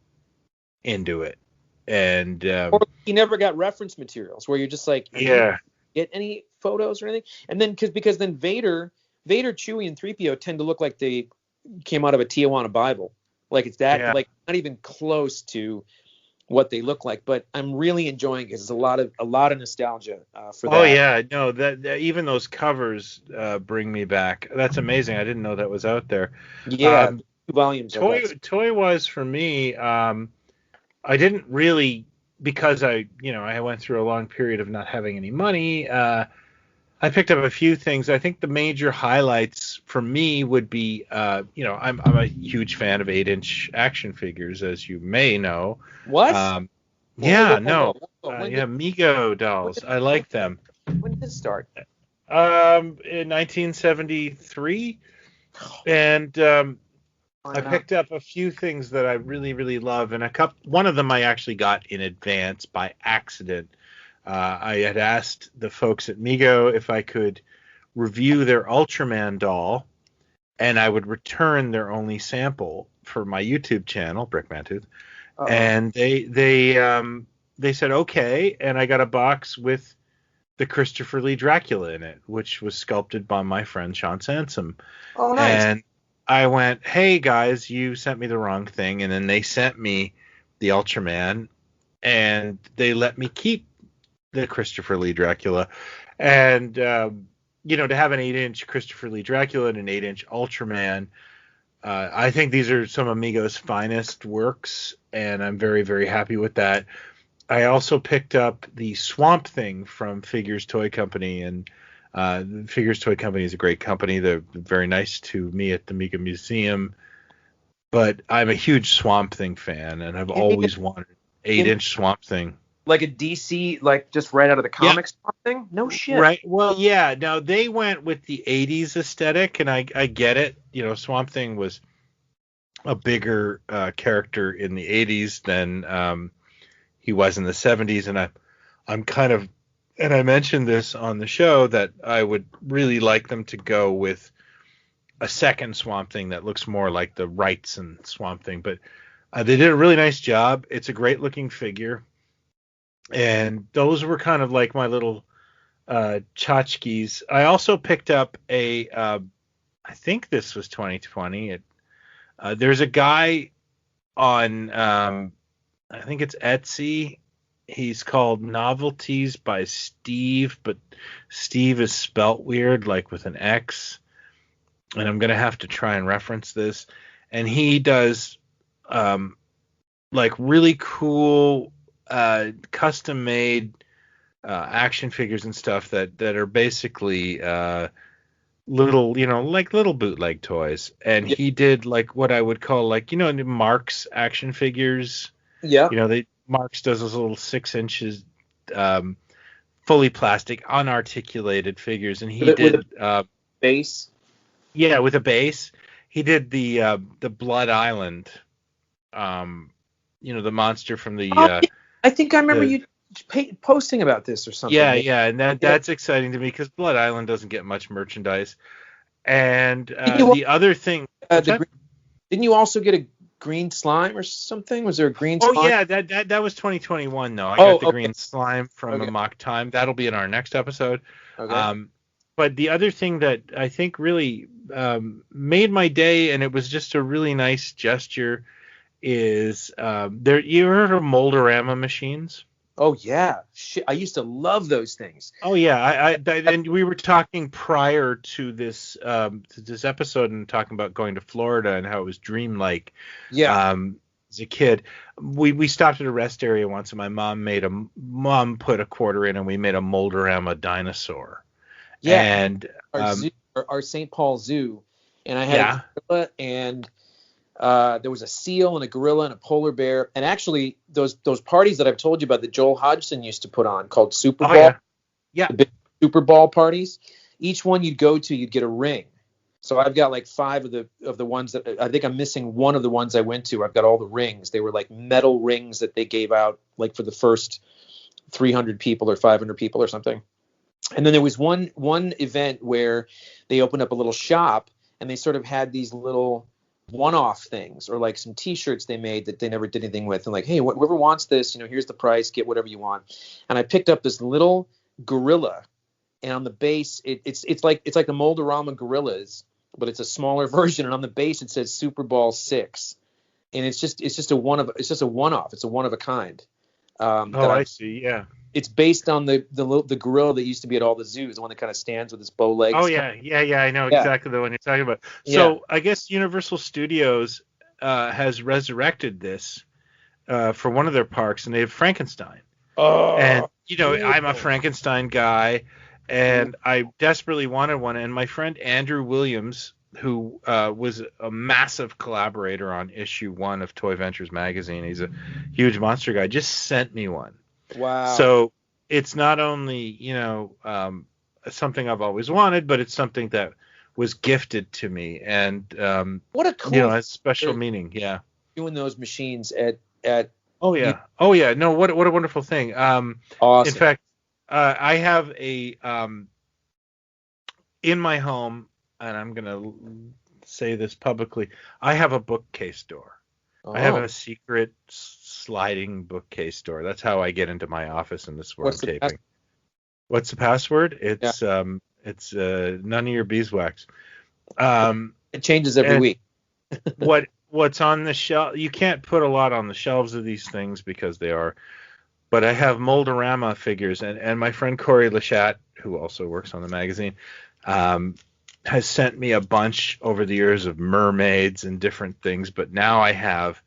Speaker 1: into it, and
Speaker 2: or he never got reference materials where you're just like, get any photos or anything. And then because then Vader, Chewie, and 3PO tend to look like they came out of a Tijuana Bible, like it's that like not even close to what they look like. But I'm really enjoying it. There's a lot of nostalgia for that.
Speaker 1: Oh yeah, no, that even those covers bring me back. That's amazing. I didn't know that was out there.
Speaker 2: Yeah, 2 volumes.
Speaker 1: Toy wise for me, I didn't really, because I went through a long period of not having any money. I picked up a few things. I think the major highlights for me would be, I'm a huge fan of 8-inch action figures, as you may know.
Speaker 2: What?
Speaker 1: Mego dolls. I like them.
Speaker 2: When did this start?
Speaker 1: In 1973, and I picked up a few things that I really, really love, and one of them I actually got in advance by accident. I had asked the folks at Mego if I could review their Ultraman doll, and I would return their only sample for my YouTube channel, Brickmantooth. And they said okay, and I got a box with the Christopher Lee Dracula in it, which was sculpted by my friend Sean Sansom.
Speaker 2: Oh, nice.
Speaker 1: And I went, hey guys, you sent me the wrong thing, and then they sent me the Ultraman, and they let me keep the Christopher Lee Dracula. And to have an 8-inch Christopher Lee Dracula and an 8-inch Ultraman, I think these are some of Mego's finest works, and I'm very, very happy with that. I also picked up the Swamp Thing from Figures Toy Company, and Figures Toy Company is a great company. They're very nice to me at the Mego Museum, but I'm a huge Swamp Thing fan, and I've always wanted an 8-inch Swamp Thing.
Speaker 2: Like a DC, like just right out of the comics thing? No shit.
Speaker 1: Right. Well, yeah. Now they went with the 80s aesthetic, and I get it. Swamp Thing was a bigger character in the 80s than he was in the 70s, and I'm kind of, and I mentioned this on the show, that I would really like them to go with a second Swamp Thing that looks more like the Wrightson Swamp Thing. But they did a really nice job. It's a great looking figure. And those were kind of like my little tchotchkes. I also picked up I think this was 2020. There's a guy on, I think it's Etsy, He's called Novelties by Steve, but Steve is spelt weird, like with an X. And I'm gonna have to try and reference this. And he does like really cool custom made action figures and stuff that are basically little, like little bootleg toys. And
Speaker 2: Yeah.
Speaker 1: he did like what I would call like, Mark's action figures.
Speaker 2: Yeah.
Speaker 1: Mark's does those little 6 inches, fully plastic, unarticulated figures, and he
Speaker 2: With
Speaker 1: did,
Speaker 2: a base.
Speaker 1: yeah, with a base. He did the Blood Island, the monster from
Speaker 2: Oh,
Speaker 1: the
Speaker 2: yeah. I think I remember
Speaker 1: the
Speaker 2: you posting about this or something.
Speaker 1: yeah, and
Speaker 2: Yeah.
Speaker 1: that's exciting to me because Blood Island doesn't get much merchandise. And
Speaker 2: Didn't you,
Speaker 1: the other thing, what's that?
Speaker 2: didn't you also get a green slime or something? Was there a green
Speaker 1: Oh
Speaker 2: slime?
Speaker 1: yeah, that was 2021 though. I
Speaker 2: Oh,
Speaker 1: got the
Speaker 2: okay.
Speaker 1: green slime from
Speaker 2: Okay.
Speaker 1: Amok Time. That'll be in our next episode.
Speaker 2: Okay.
Speaker 1: But the other thing that I think really made my day, and it was just a really nice gesture, is there. You heard of Moldorama machines?
Speaker 2: Oh yeah. Shit, I used to love those things.
Speaker 1: Oh yeah, and we were talking prior to this episode and talking about going to Florida and how it was dreamlike.
Speaker 2: Yeah.
Speaker 1: As a kid, we stopped at a rest area once, and my mom put a quarter in, and we made a Moldorama dinosaur.
Speaker 2: Yeah.
Speaker 1: And
Speaker 2: Our zoo, our St. Paul Zoo, and I had
Speaker 1: yeah,
Speaker 2: a gorilla, and there was a seal and a gorilla and a polar bear, and actually those parties that I've told you about that Joel Hodgson used to put on called Super
Speaker 1: oh
Speaker 2: Bowl,
Speaker 1: yeah,
Speaker 2: the big Super Bowl parties. Each one you'd go to, you'd get a ring. So I've got like 5 of the ones that I think I'm missing. One of the ones I went to, I've got all the rings. They were like metal rings that they gave out like for the first 300 people or 500 people or something. And then there was one event where they opened up a little shop and they sort of had these little one-off things or like some T-shirts they made that they never did anything with. And like, hey, whoever wants this, here's the price, get whatever you want. And I picked up this little gorilla, and on the base, it's like the Moldorama gorillas, but it's a smaller version. And on the base, it says Super Bowl 6, and it's just a one-off. It's a one of a kind.
Speaker 1: I see. Yeah.
Speaker 2: It's based on the gorilla that used to be at all the zoos, the one that kind of stands with his bow legs.
Speaker 1: Oh yeah. I know exactly the one you're talking about.
Speaker 2: Yeah.
Speaker 1: So I guess Universal Studios has resurrected this for one of their parks, and they have Frankenstein.
Speaker 2: Oh,
Speaker 1: And I'm a Frankenstein guy, and I desperately wanted one. And my friend Andrew Williams, who was a massive collaborator on issue 1 of Toy Ventures magazine, he's a huge monster guy, just sent me one.
Speaker 2: Wow.
Speaker 1: So it's not only something I've always wanted, but it's something that was gifted to me, and
Speaker 2: what a cool
Speaker 1: a special meaning. Yeah.
Speaker 2: Doing those machines at.
Speaker 1: Oh yeah. No, what a wonderful thing.
Speaker 2: Awesome.
Speaker 1: In fact, I have a in my home, and I'm gonna say this publicly, I have a bookcase door.
Speaker 2: Oh.
Speaker 1: I have a secret sliding bookcase door. That's how I get into my office, and this is where I'm taping. What's the password? It's it's none of your beeswax.
Speaker 2: It changes every week.
Speaker 1: What's on the shelf? You can't put a lot on the shelves of these things because they are. But I have Moldorama figures, and my friend Corey Lachat, who also works on the magazine, has sent me a bunch over the years of mermaids and different things. But now I have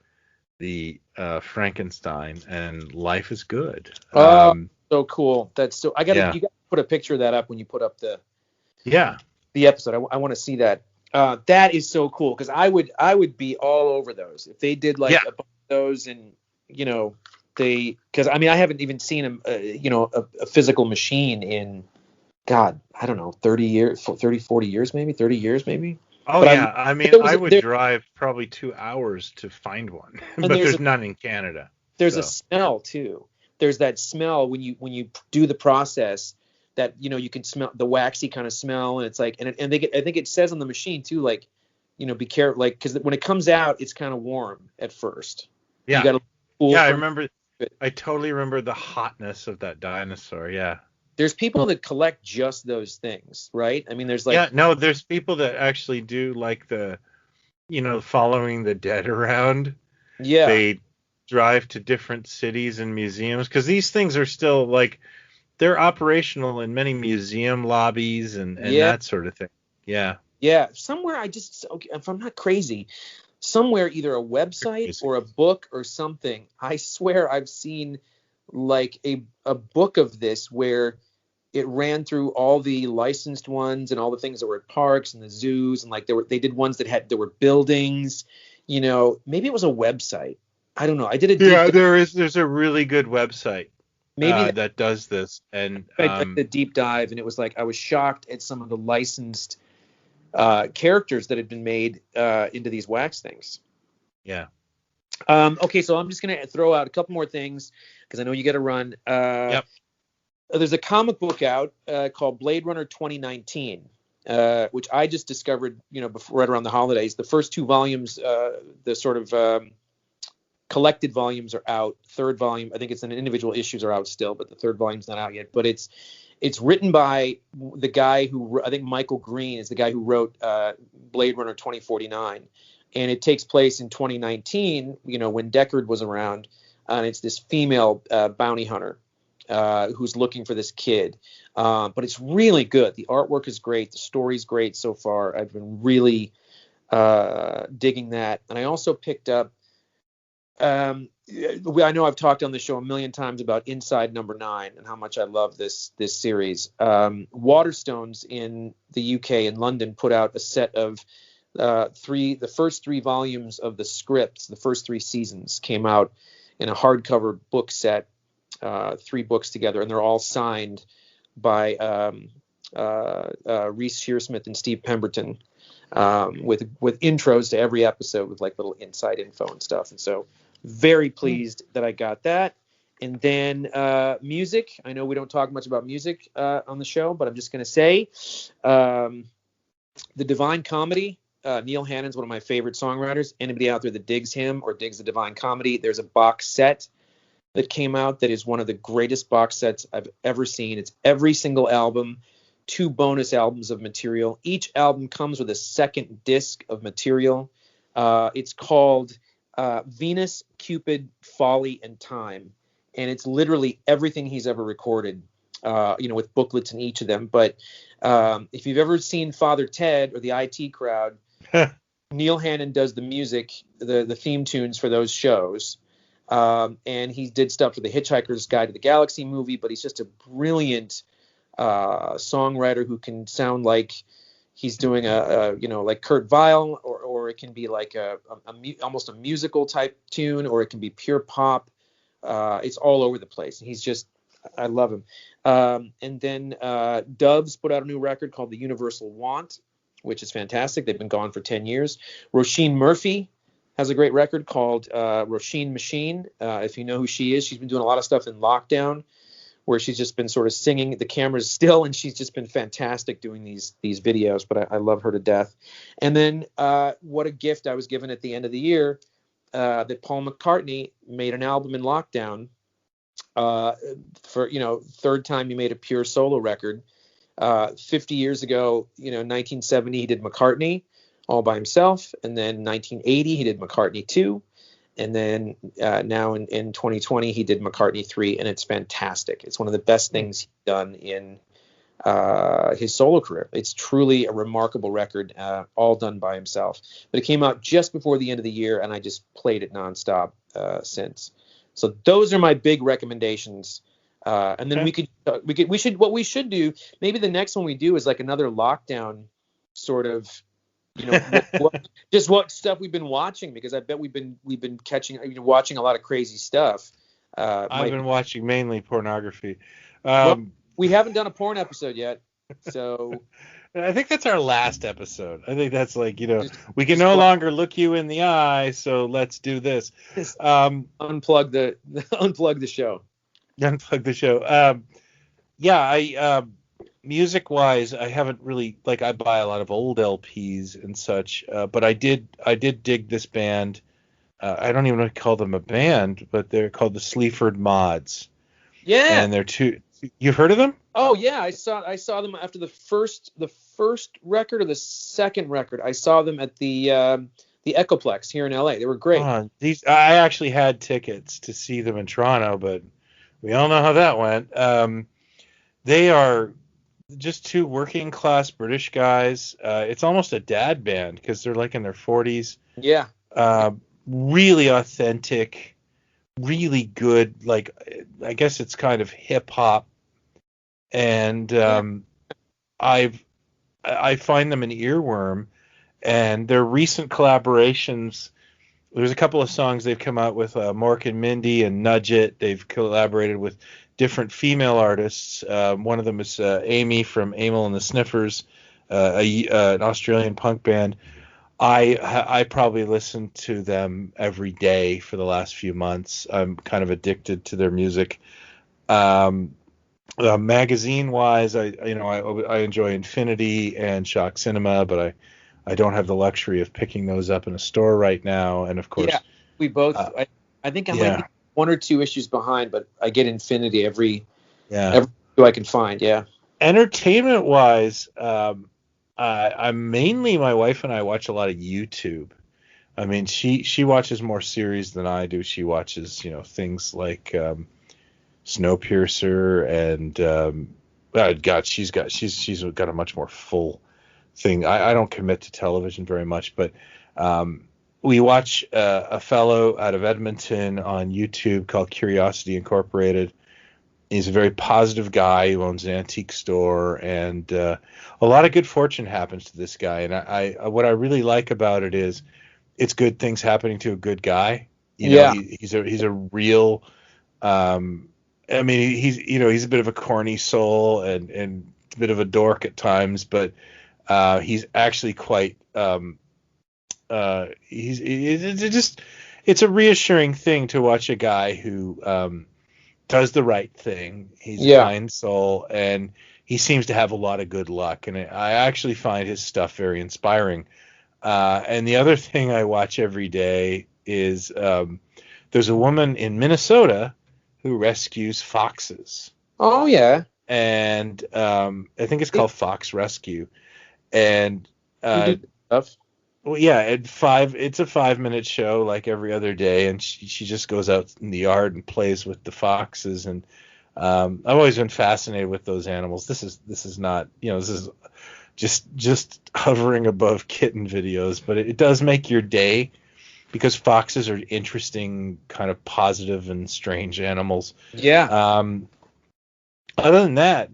Speaker 1: the Frankenstein, and life is good.
Speaker 2: So cool. That's so. You got to put a picture of that up when you put up the episode. I want to see that. That is so cool, because I would be all over those if they did like a bunch of those, and because I haven't even seen a physical machine in, God, I don't know, 30 years, 30, 40 years, maybe 30 years, maybe.
Speaker 1: Oh, but yeah. I would drive probably 2 hours to find one, but there's none in Canada.
Speaker 2: There's a smell too. There's that smell when you do the process that, you can smell the waxy kind of smell. And it's like, I think it says on the machine too, like, be careful, like, because when it comes out, it's kind of warm at first.
Speaker 1: Yeah.
Speaker 2: You gotta cool
Speaker 1: I totally remember the hotness of that dinosaur. Yeah.
Speaker 2: There's people that collect just those things, right? There's like.
Speaker 1: Yeah, no, there's people that actually do like the, following the dead around.
Speaker 2: Yeah.
Speaker 1: They drive to different cities and museums, because these things are still like they're operational in many museum lobbies and
Speaker 2: Yeah,
Speaker 1: that sort of thing. Yeah.
Speaker 2: yeah. Somewhere okay, if I'm not crazy, somewhere either a website
Speaker 1: Crazy.
Speaker 2: or a book or something. I swear I've seen like a book of this where it ran through all the licensed ones and all the things that were at parks and the zoos, and like they did ones there were buildings, maybe it was a website. I don't know. I did a deep
Speaker 1: Yeah, there's a really good website
Speaker 2: maybe
Speaker 1: that does this, and
Speaker 2: I did a deep dive, and it was like I was shocked at some of the licensed characters that had been made into these wax things.
Speaker 1: yeah.
Speaker 2: Okay, so I'm just gonna throw out a couple more things because I know you got to run.
Speaker 1: Yep.
Speaker 2: There's a comic book out called Blade Runner 2019, which I just discovered, before, right around the holidays. The first two volumes, the sort of collected volumes are out. Third volume, I think it's in individual issues are out still, but the third volume's not out yet. But it's written by the guy who, I think Michael Green is the guy who wrote Blade Runner 2049, and it takes place in 2019, when Deckard was around, and it's this female bounty hunter who's looking for this kid. But it's really good. The artwork is great. The story's great so far. I've been really digging that. And I also picked up, I know I've talked on the show a million times about Inside Number 9 and how much I love this series. Waterstones in the UK in London put out a set of the first three volumes of the scripts. The first three seasons came out in a hardcover book set, 3 books together, and they're all signed by Reese Shearsmith and Steve Pemberton, with intros to every episode with like little inside info and stuff. And so very pleased that I got that. And then music. I know we don't talk much about music on the show, but I'm just going to say The Divine Comedy. Neil Hannon's one of my favorite songwriters. Anybody out there that digs him or digs The Divine Comedy, there's a box set that came out that is one of the greatest box sets I've ever seen. It's every single album, 2 bonus albums of material. Each album comes with a second disc of material. It's called Venus, Cupid, Folly, and Time. And it's literally everything he's ever recorded, with booklets in each of them. But if you've ever seen Father Ted or the IT Crowd, Neil Hannon does the music, the theme tunes for those shows. And he did stuff for the Hitchhiker's Guide to the Galaxy movie, but he's just a brilliant songwriter who can sound like he's doing like Kurt Weill, or it can be like almost a musical type tune, or it can be pure pop. It's all over the place. And I love him. And then Dubs put out a new record called The Universal Want, which is fantastic. They've been gone for 10 years. Roisin Murphy has a great record called Roisin Machine. If you know who she is, she's been doing a lot of stuff in lockdown where she's just been sort of singing. The camera's still, and she's just been fantastic doing these videos, but I love her to death. And then what a gift I was given at the end of the year, that Paul McCartney made an album in lockdown for, third time he made a pure solo record. 50 years ago, 1970, he did McCartney all by himself. And then 1980, he did McCartney 2. And then now in 2020, he did McCartney 3. And it's fantastic. It's one of the best things he's done in his solo career. It's truly a remarkable record, all done by himself. But it came out just before the end of the year, and I just played it nonstop since. So those are my big recommendations. And then what we should do, maybe the next one we do is like another lockdown sort of, just what stuff we've been watching, because I bet we've been watching a lot of crazy stuff.
Speaker 1: I've been watching mainly pornography.
Speaker 2: Well, we haven't done a porn episode yet, so
Speaker 1: I think that's our last episode. I think that's like, we can no longer look you in the eye, so let's do this.
Speaker 2: Unplug the show.
Speaker 1: Unplug the show. I music wise, I haven't really, like, I buy a lot of old LPs and such, but I did dig this band. I don't even know if to call them a band, but they're called the Sleaford Mods.
Speaker 2: Yeah.
Speaker 1: And they're you've heard of them?
Speaker 2: Oh yeah, I saw them after the first record or the second record. I saw them at the the Echoplex here in LA. They were great.
Speaker 1: I actually had tickets to see them in Toronto, but we all know how that went. They are just two working class British guys. It's almost a dad band because they're like in their 40s.
Speaker 2: Yeah.
Speaker 1: Really authentic, really good. Like, I guess it's kind of hip hop, and I find them an earworm. And their recent collaborations, there's a couple of songs they've come out with, Mork and Mindy and Nudge It. They've collaborated with different female artists. One of them is Amy from Amyl and the Sniffers, an Australian punk band. I probably listened to them every day for the last few months. I'm kind of addicted to their music. Magazine wise, I enjoy Infinity and Shock Cinema, but I don't have the luxury of picking those up in a store right now. And of course,
Speaker 2: we both. I think I might be one or two issues behind, but I get Infinity every issue I can find. Yeah.
Speaker 1: Entertainment wise, I'm mainly, my wife and I watch a lot of YouTube. I mean, she watches more series than I do. She watches, things like Snowpiercer and God, she's got a much more full thing. I don't commit to television very much, but we watch a fellow out of Edmonton on YouTube called Curiosity Incorporated. He's a very positive guy who owns an antique store, and a lot of good fortune happens to this guy. And I what I really like about it is it's good things happening to a good guy. He's a real. I mean, he's a bit of a corny soul and a bit of a dork at times, but he's actually quite. It's a reassuring thing to watch a guy who does the right thing. He's a kind soul, and he seems to have a lot of good luck. And I actually find his stuff very inspiring. And the other thing I watch every day is there's a woman in Minnesota who rescues foxes.
Speaker 2: Oh, yeah.
Speaker 1: And I think it's called Fox Rescue. And
Speaker 2: stuff.
Speaker 1: Well, yeah, it's a 5-minute show like every other day, and she just goes out in the yard and plays with the foxes. And I've always been fascinated with those animals. This is not, this is just hovering above kitten videos, but it does make your day because foxes are interesting, kind of positive and strange animals.
Speaker 2: Yeah.
Speaker 1: Other than that,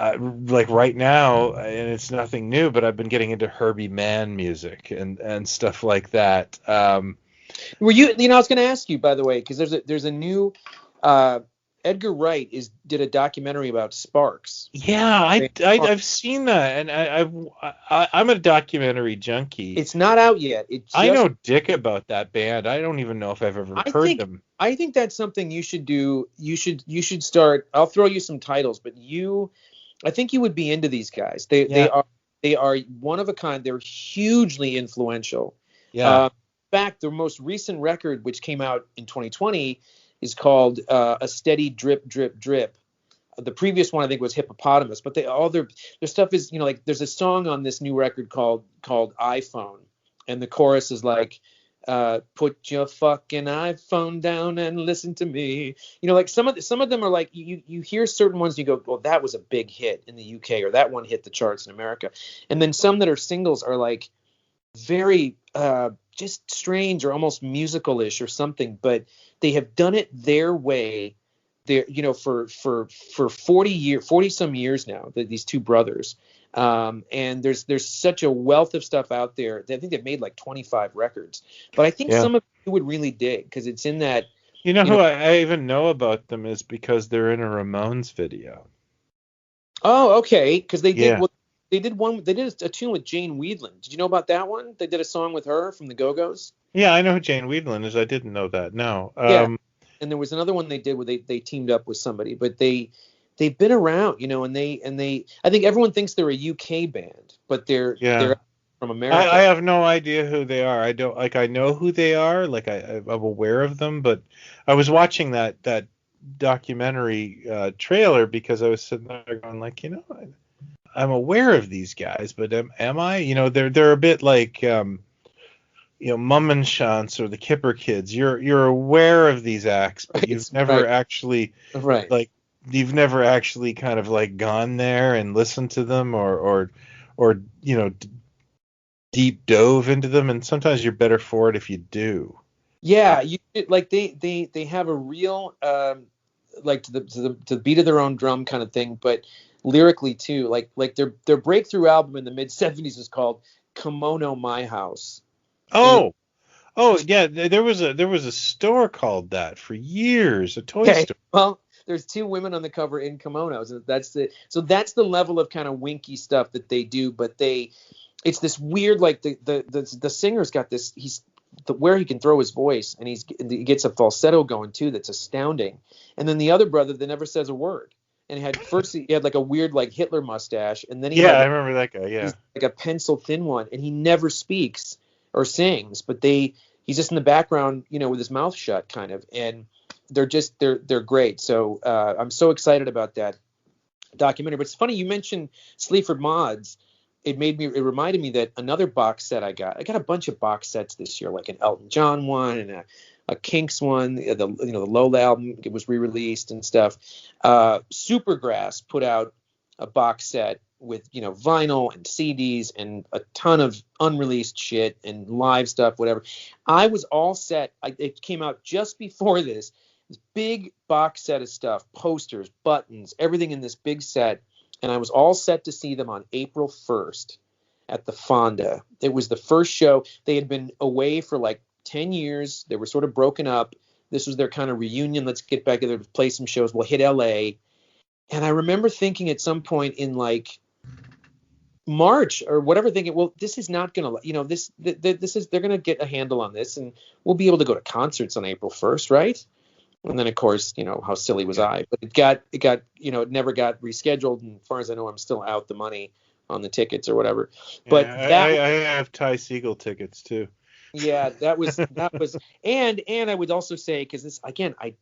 Speaker 1: like right now, and it's nothing new, but I've been getting into Herbie Mann music and stuff like that.
Speaker 2: Were you? I was going to ask you, by the way, because there's a new Edgar Wright did a documentary about Sparks.
Speaker 1: Yeah, I've seen that, and I'm a documentary junkie.
Speaker 2: It's not out yet.
Speaker 1: I know dick about that band. I don't even know if I've ever heard them.
Speaker 2: I think that's something you should do. You should start. I'll throw you some titles, but I think you would be into these guys. They are one of a kind. They're hugely influential.
Speaker 1: Yeah.
Speaker 2: In fact, their most recent record, which came out in 2020, is called A Steady Drip, Drip, Drip. The previous one I think was Hippopotamus, but all their stuff is, like there's a song on this new record called iPhone, and the chorus is like, put your fucking iPhone down and listen to me. Like some of them are like you hear certain ones and you go, well, that was a big hit in the UK, or that one hit the charts in America. And then some that are singles are like very just strange or almost musical-ish or something, but they have done it their way. They're for 40 some years now, these two brothers. And there's such a wealth of stuff out there. I think they've made like 25 records, but I think some of you would really dig because it's in that.
Speaker 1: Who I even know about them is because they're in a Ramones video.
Speaker 2: Oh, okay. Because they did they did a tune with Jane Wiedlin. Did you know about that one? They did a song with her from the Go-Go's.
Speaker 1: Yeah, I know who Jane Wiedlin is. I didn't know that. No.
Speaker 2: Yeah. And there was another one they did where they teamed up with somebody, but they've been around, and they I think everyone thinks they're a UK band, but they're from America.
Speaker 1: I have no idea who they are. I don't I know who they are, like I'm aware of them, but I was watching that documentary trailer because I was sitting there going like, I'm aware of these guys, but am I? You know, they're a bit like Mummenschanz or the Kipper Kids. You're aware of these acts, but
Speaker 2: Right,
Speaker 1: you've never
Speaker 2: right,
Speaker 1: actually
Speaker 2: right.
Speaker 1: like you've never actually kind of like gone there and listened to them or deep dove into them. And sometimes you're better for it if you do.
Speaker 2: Yeah, like they have a real like to the beat of their own drum kind of thing, but lyrically too. Like their breakthrough album in the mid '70s is called Kimono My House. And
Speaker 1: Oh, yeah, there was a store called that for years, a toy
Speaker 2: okay,
Speaker 1: store.
Speaker 2: well, there's two women on the cover in kimonos, and that's the level of kind of winky stuff that they do. But it's this weird, like the singer's got this, where he can throw his voice, and he gets a falsetto going too that's astounding. And then the other brother that never says a word, and he had like a weird like Hitler mustache, and then he
Speaker 1: Yeah,
Speaker 2: had
Speaker 1: I
Speaker 2: like
Speaker 1: remember that guy. Yeah.
Speaker 2: he's like a pencil thin one, and he never speaks or sings, but he's just in the background, with his mouth shut kind of. And they're great. So I'm so excited about that documentary. But it's funny you mentioned Sleaford Mods. It reminded me that another box set I got a bunch of box sets this year, like an Elton John one and a Kinks one. The Lola album, it was re-released and stuff. Supergrass put out a box set with vinyl and CDs and a ton of unreleased shit and live stuff, whatever. I was all set. It came out just before this big box set of stuff, posters, buttons, everything in this big set. And I was all set to see them on April 1st at the Fonda. It was the first show. They had been away for like 10 years. They were sort of broken up. This was their kind of reunion. Let's get back together to play some shows. We'll hit LA. And I remember thinking at some point in like March or whatever, thinking, well, this is not going to, they're going to get a handle on this, and we'll be able to go to concerts on April 1st, right? And then, of course, how silly was I? But it never got rescheduled. And as far as I know, I'm still out the money on the tickets or whatever. But
Speaker 1: Yeah, I have Ty Segall tickets too.
Speaker 2: yeah, and I would also say, because this again, I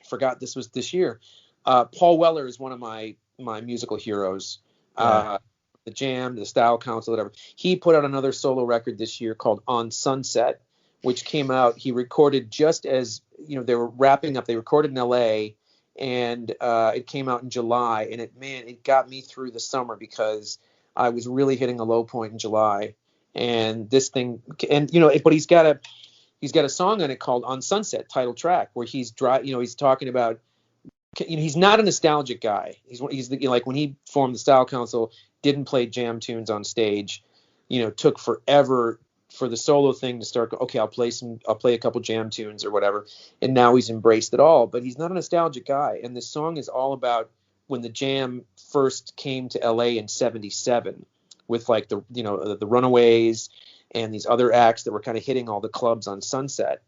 Speaker 2: forgot this was this year. Paul Weller is one of my musical heroes.
Speaker 1: Yeah.
Speaker 2: The Jam, the Style Council, whatever. He put out another solo record this year called On Sunset, which came out. He recorded just as they were wrapping up. They recorded in L.A. and it came out in July. And it got me through the summer because I was really hitting a low point in July. And this thing, and but he's got a song on it called On Sunset, title track, where he's he's talking about. He's not a nostalgic guy. He's like when he formed the Style Council, didn't play jam tunes on stage. Took forever for the solo thing to start. Okay, I'll play a couple jam tunes or whatever. And now he's embraced it all. But he's not a nostalgic guy. And this song is all about when the Jam first came to LA in '77 with like the Runaways and these other acts that were kind of hitting all the clubs on Sunset.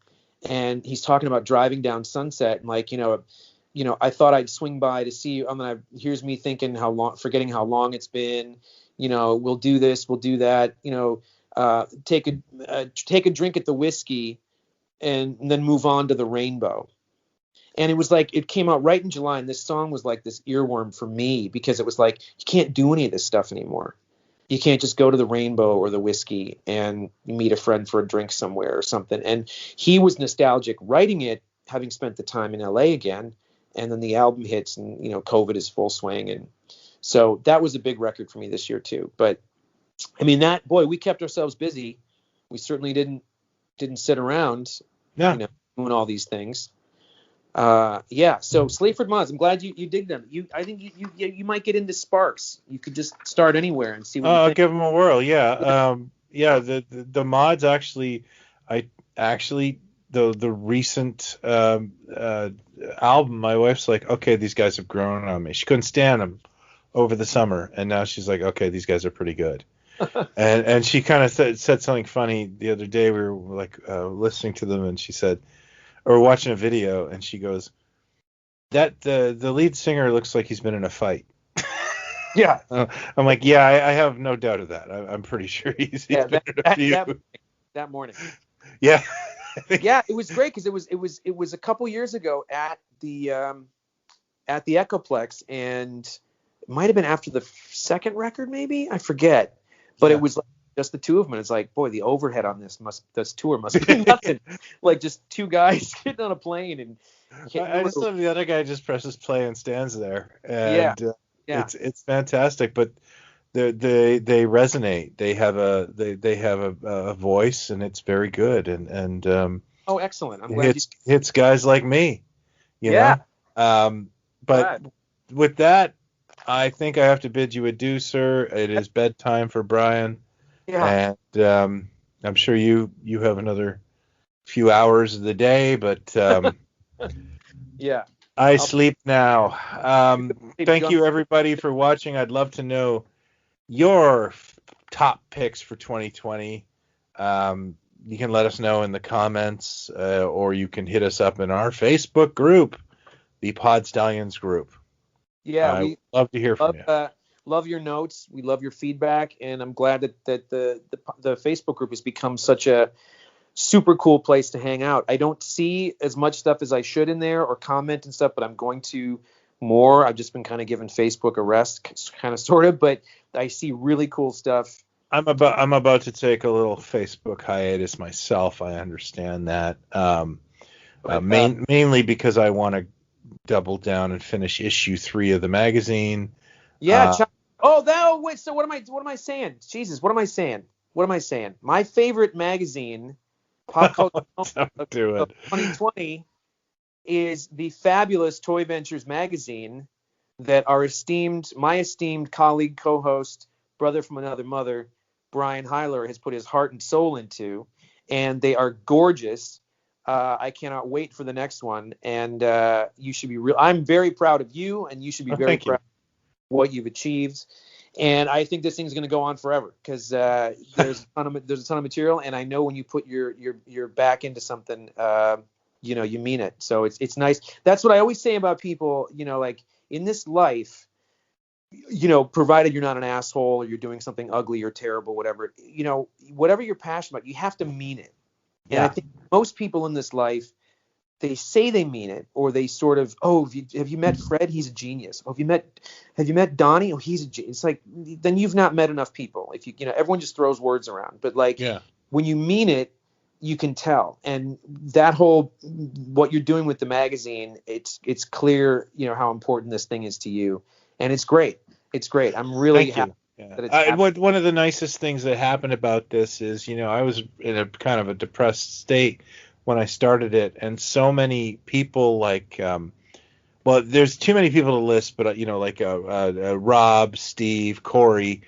Speaker 2: And he's talking about driving down Sunset and like, I thought I'd swing by to see you. Here's me thinking forgetting how long it's been. We'll do this, we'll do that. Take a drink at the whiskey, and then move on to the rainbow. And it was like it came out right in July, and this song was like this earworm for me because it was like you can't do any of this stuff anymore. You can't just go to the rainbow or the whiskey and meet a friend for a drink somewhere or something. And he was nostalgic writing it, having spent the time in LA again. And then the album hits, and COVID is full swing, and so that was a big record for me this year too. But I mean, we kept ourselves busy. We certainly didn't sit around,
Speaker 1: Yeah.
Speaker 2: doing all these things. Yeah. So Sleaford Mods, I'm glad you dig them. I think you might get into Sparks. You could just start anywhere and see what you
Speaker 1: I'll
Speaker 2: think.
Speaker 1: give them a whirl. Yeah. Yeah. The mods actually, the recent album, my wife's like, okay, these guys have grown on me. She couldn't stand them over the summer, and now she's like, okay, these guys are pretty good. and she kind of said something funny the other day. We were like listening to them, and she said, or watching a video, and she goes, that the lead singer looks like he's been in a fight.
Speaker 2: Yeah.
Speaker 1: I'm like, yeah, I have no doubt of that. I'm pretty sure he's been in a few.
Speaker 2: That morning.
Speaker 1: Yeah.
Speaker 2: Yeah, it was great because it was a couple years ago at the Echoplex, and might have been after the second record, maybe, I forget, but it was like just the two of them. And it's like, boy, the overhead on this tour must be nothing. Like just two guys getting on a plane and
Speaker 1: I just love the other guy just presses play and stands there, and it's fantastic. But they resonate. They have a voice, and it's very good. And
Speaker 2: oh, excellent! I'm glad
Speaker 1: hits guys like me, you know. But with that, I think I have to bid you adieu, sir. It is bedtime for Brian. Yeah. And I'm sure you have another few hours of the day, but
Speaker 2: yeah.
Speaker 1: I'll sleep now. Thank you, everybody, for watching. I'd love to know your top picks for 2020. You can let us know in the comments, or you can hit us up in our Facebook group, the Pod Stallions group.
Speaker 2: Yeah, we
Speaker 1: love to hear from you.
Speaker 2: Love your notes. We love your feedback, and I'm glad that the Facebook group has become such a super cool place to hang out. I don't see as much stuff as I should in there or comment and stuff, but I'm going to more. I've just been kind of giving Facebook a rest, kind of sort of, but I see really cool stuff.
Speaker 1: I'm about to take a little Facebook hiatus myself. I understand that. Mainly because I want to double down and finish issue 3 of the magazine.
Speaker 2: Yeah. Wait. So what am I saying? Jesus, what am I saying? My favorite magazine, Pop Culture of 2020, is the fabulous Toy Ventures magazine that my esteemed colleague, co-host, brother from another mother, Brian Heiler, has put his heart and soul into, and they are gorgeous. I cannot wait for the next one, and you should be real. I'm very proud of you, and you should be very proud of what you've achieved. And I think this thing's going to go on forever because there's a ton of material, and I know when you put your back into something, you mean it. So it's nice. That's what I always say about people. Like in this life, provided you're not an asshole or you're doing something ugly or terrible, whatever, whatever you're passionate about, you have to mean it. And I think most people in this life, they say they mean it, or they sort of, have you met Fred? He's a genius. Oh, have you met Donnie? Oh, he's a genius. It's like, then you've not met enough people. If everyone just throws words around, but when you mean it, you can tell. And that whole, what you're doing with the magazine, it's clear, how important this thing is to you. And it's great. It's great. I'm really happy. Yeah.
Speaker 1: One of the nicest things that happened about this is, I was in a kind of a depressed state when I started it, and so many people there's too many people to list, but Rob, Steve, Corey,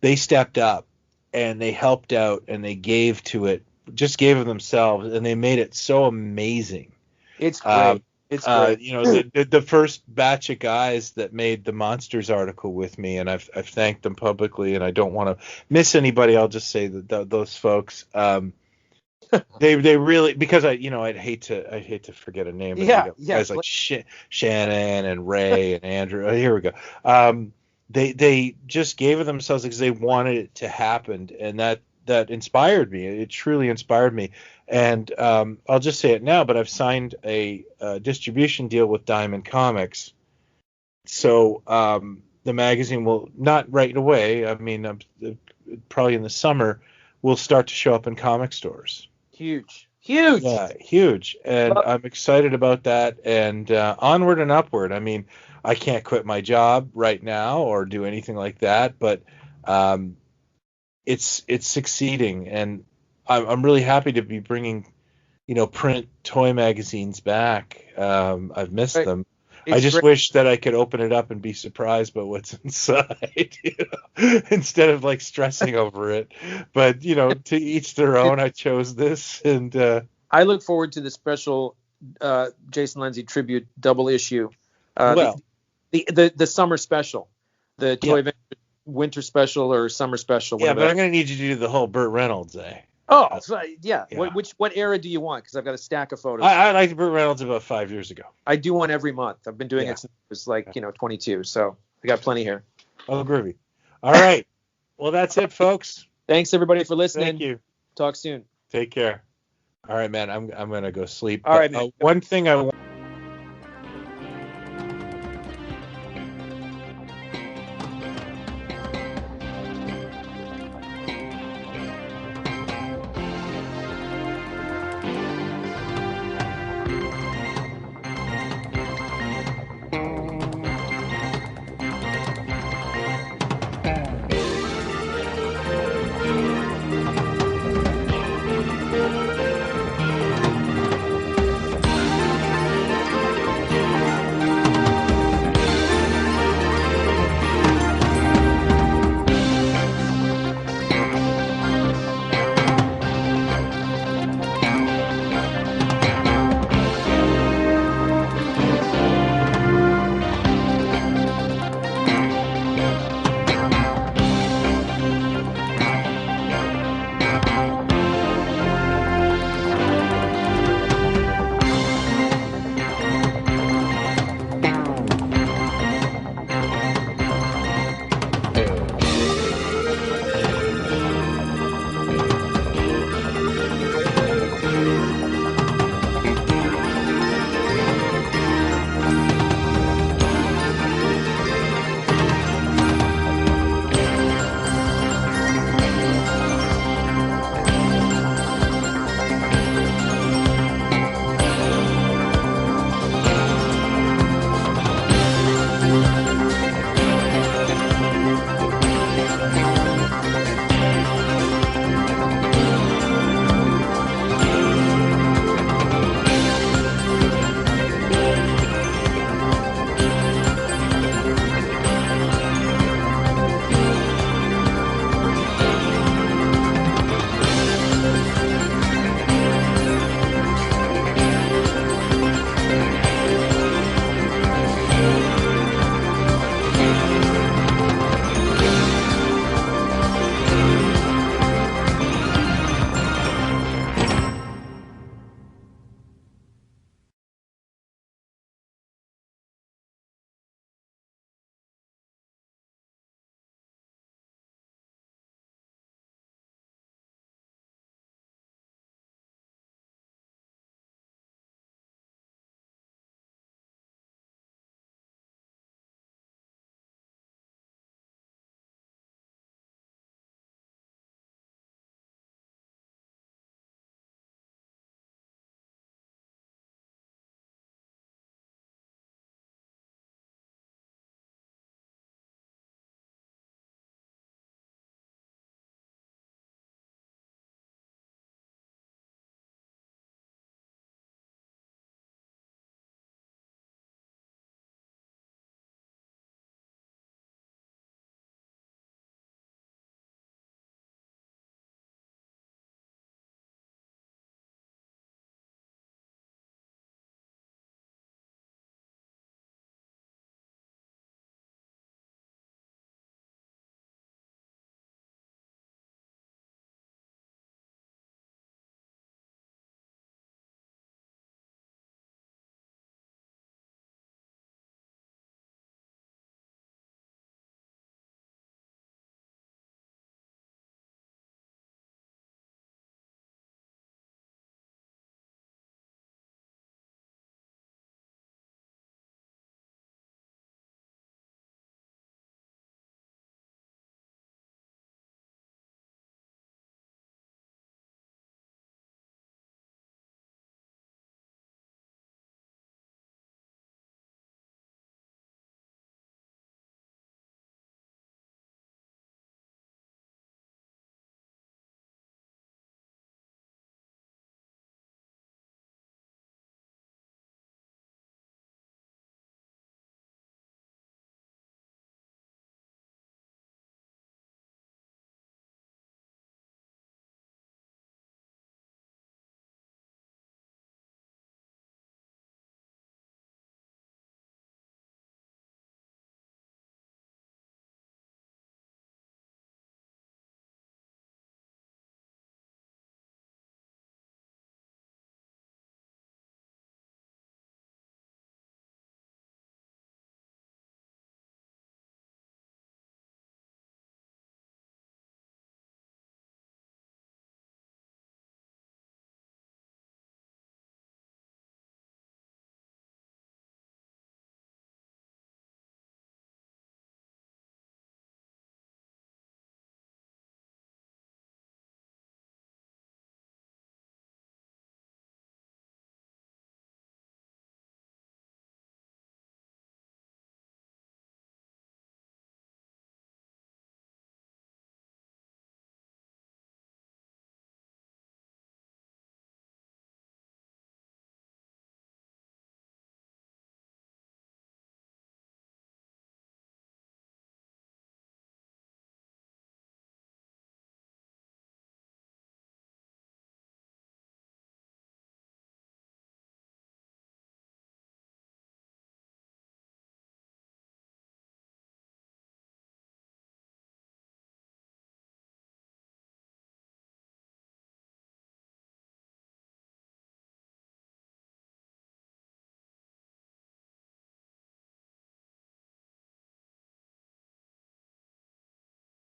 Speaker 1: they stepped up and they helped out and they gave to it, just gave of themselves, and they made it so amazing.
Speaker 2: It's great. It's great.
Speaker 1: The first batch of guys that made the Monsters article with me, and I've thanked them publicly, and I don't want to miss anybody. I'll just say that those folks, they really, because I'd hate to forget a name. Guys like Shannon and Ray and Andrew. Here we go. They just gave of themselves because they wanted it to happen, and that inspired me. It truly inspired me. And I'll just say it now, but I've signed a distribution deal with Diamond Comics. So the magazine will, not right away, I mean, probably in the summer, will start to show up in comic stores.
Speaker 2: Huge.
Speaker 1: Yeah, huge. And I'm excited about that. And onward and upward. I mean, I can't quit my job right now or do anything like that, but it's succeeding, and I'm really happy to be bringing, print toy magazines back. I've missed them. I just wish that I could open it up and be surprised by what's inside, instead of stressing over it. But to each their own. I chose this, and
Speaker 2: I look forward to the special Jason Lindsay tribute double issue. The summer special, the toy winter special or summer special.
Speaker 1: Yeah, but I'm going to need you to do the whole Burt Reynolds,
Speaker 2: Oh, yeah. What era do you want? Because I've got a stack of photos.
Speaker 1: I liked Burt Reynolds about 5 years ago.
Speaker 2: I do one every month. I've been doing it since I was 22. So I got plenty here.
Speaker 1: Oh, groovy. All right. Well, that's it, folks.
Speaker 2: Thanks everybody for listening.
Speaker 1: Thank you.
Speaker 2: Talk soon.
Speaker 1: Take care. All right, man. I'm going to go sleep.
Speaker 2: All right, man.
Speaker 1: One thing I want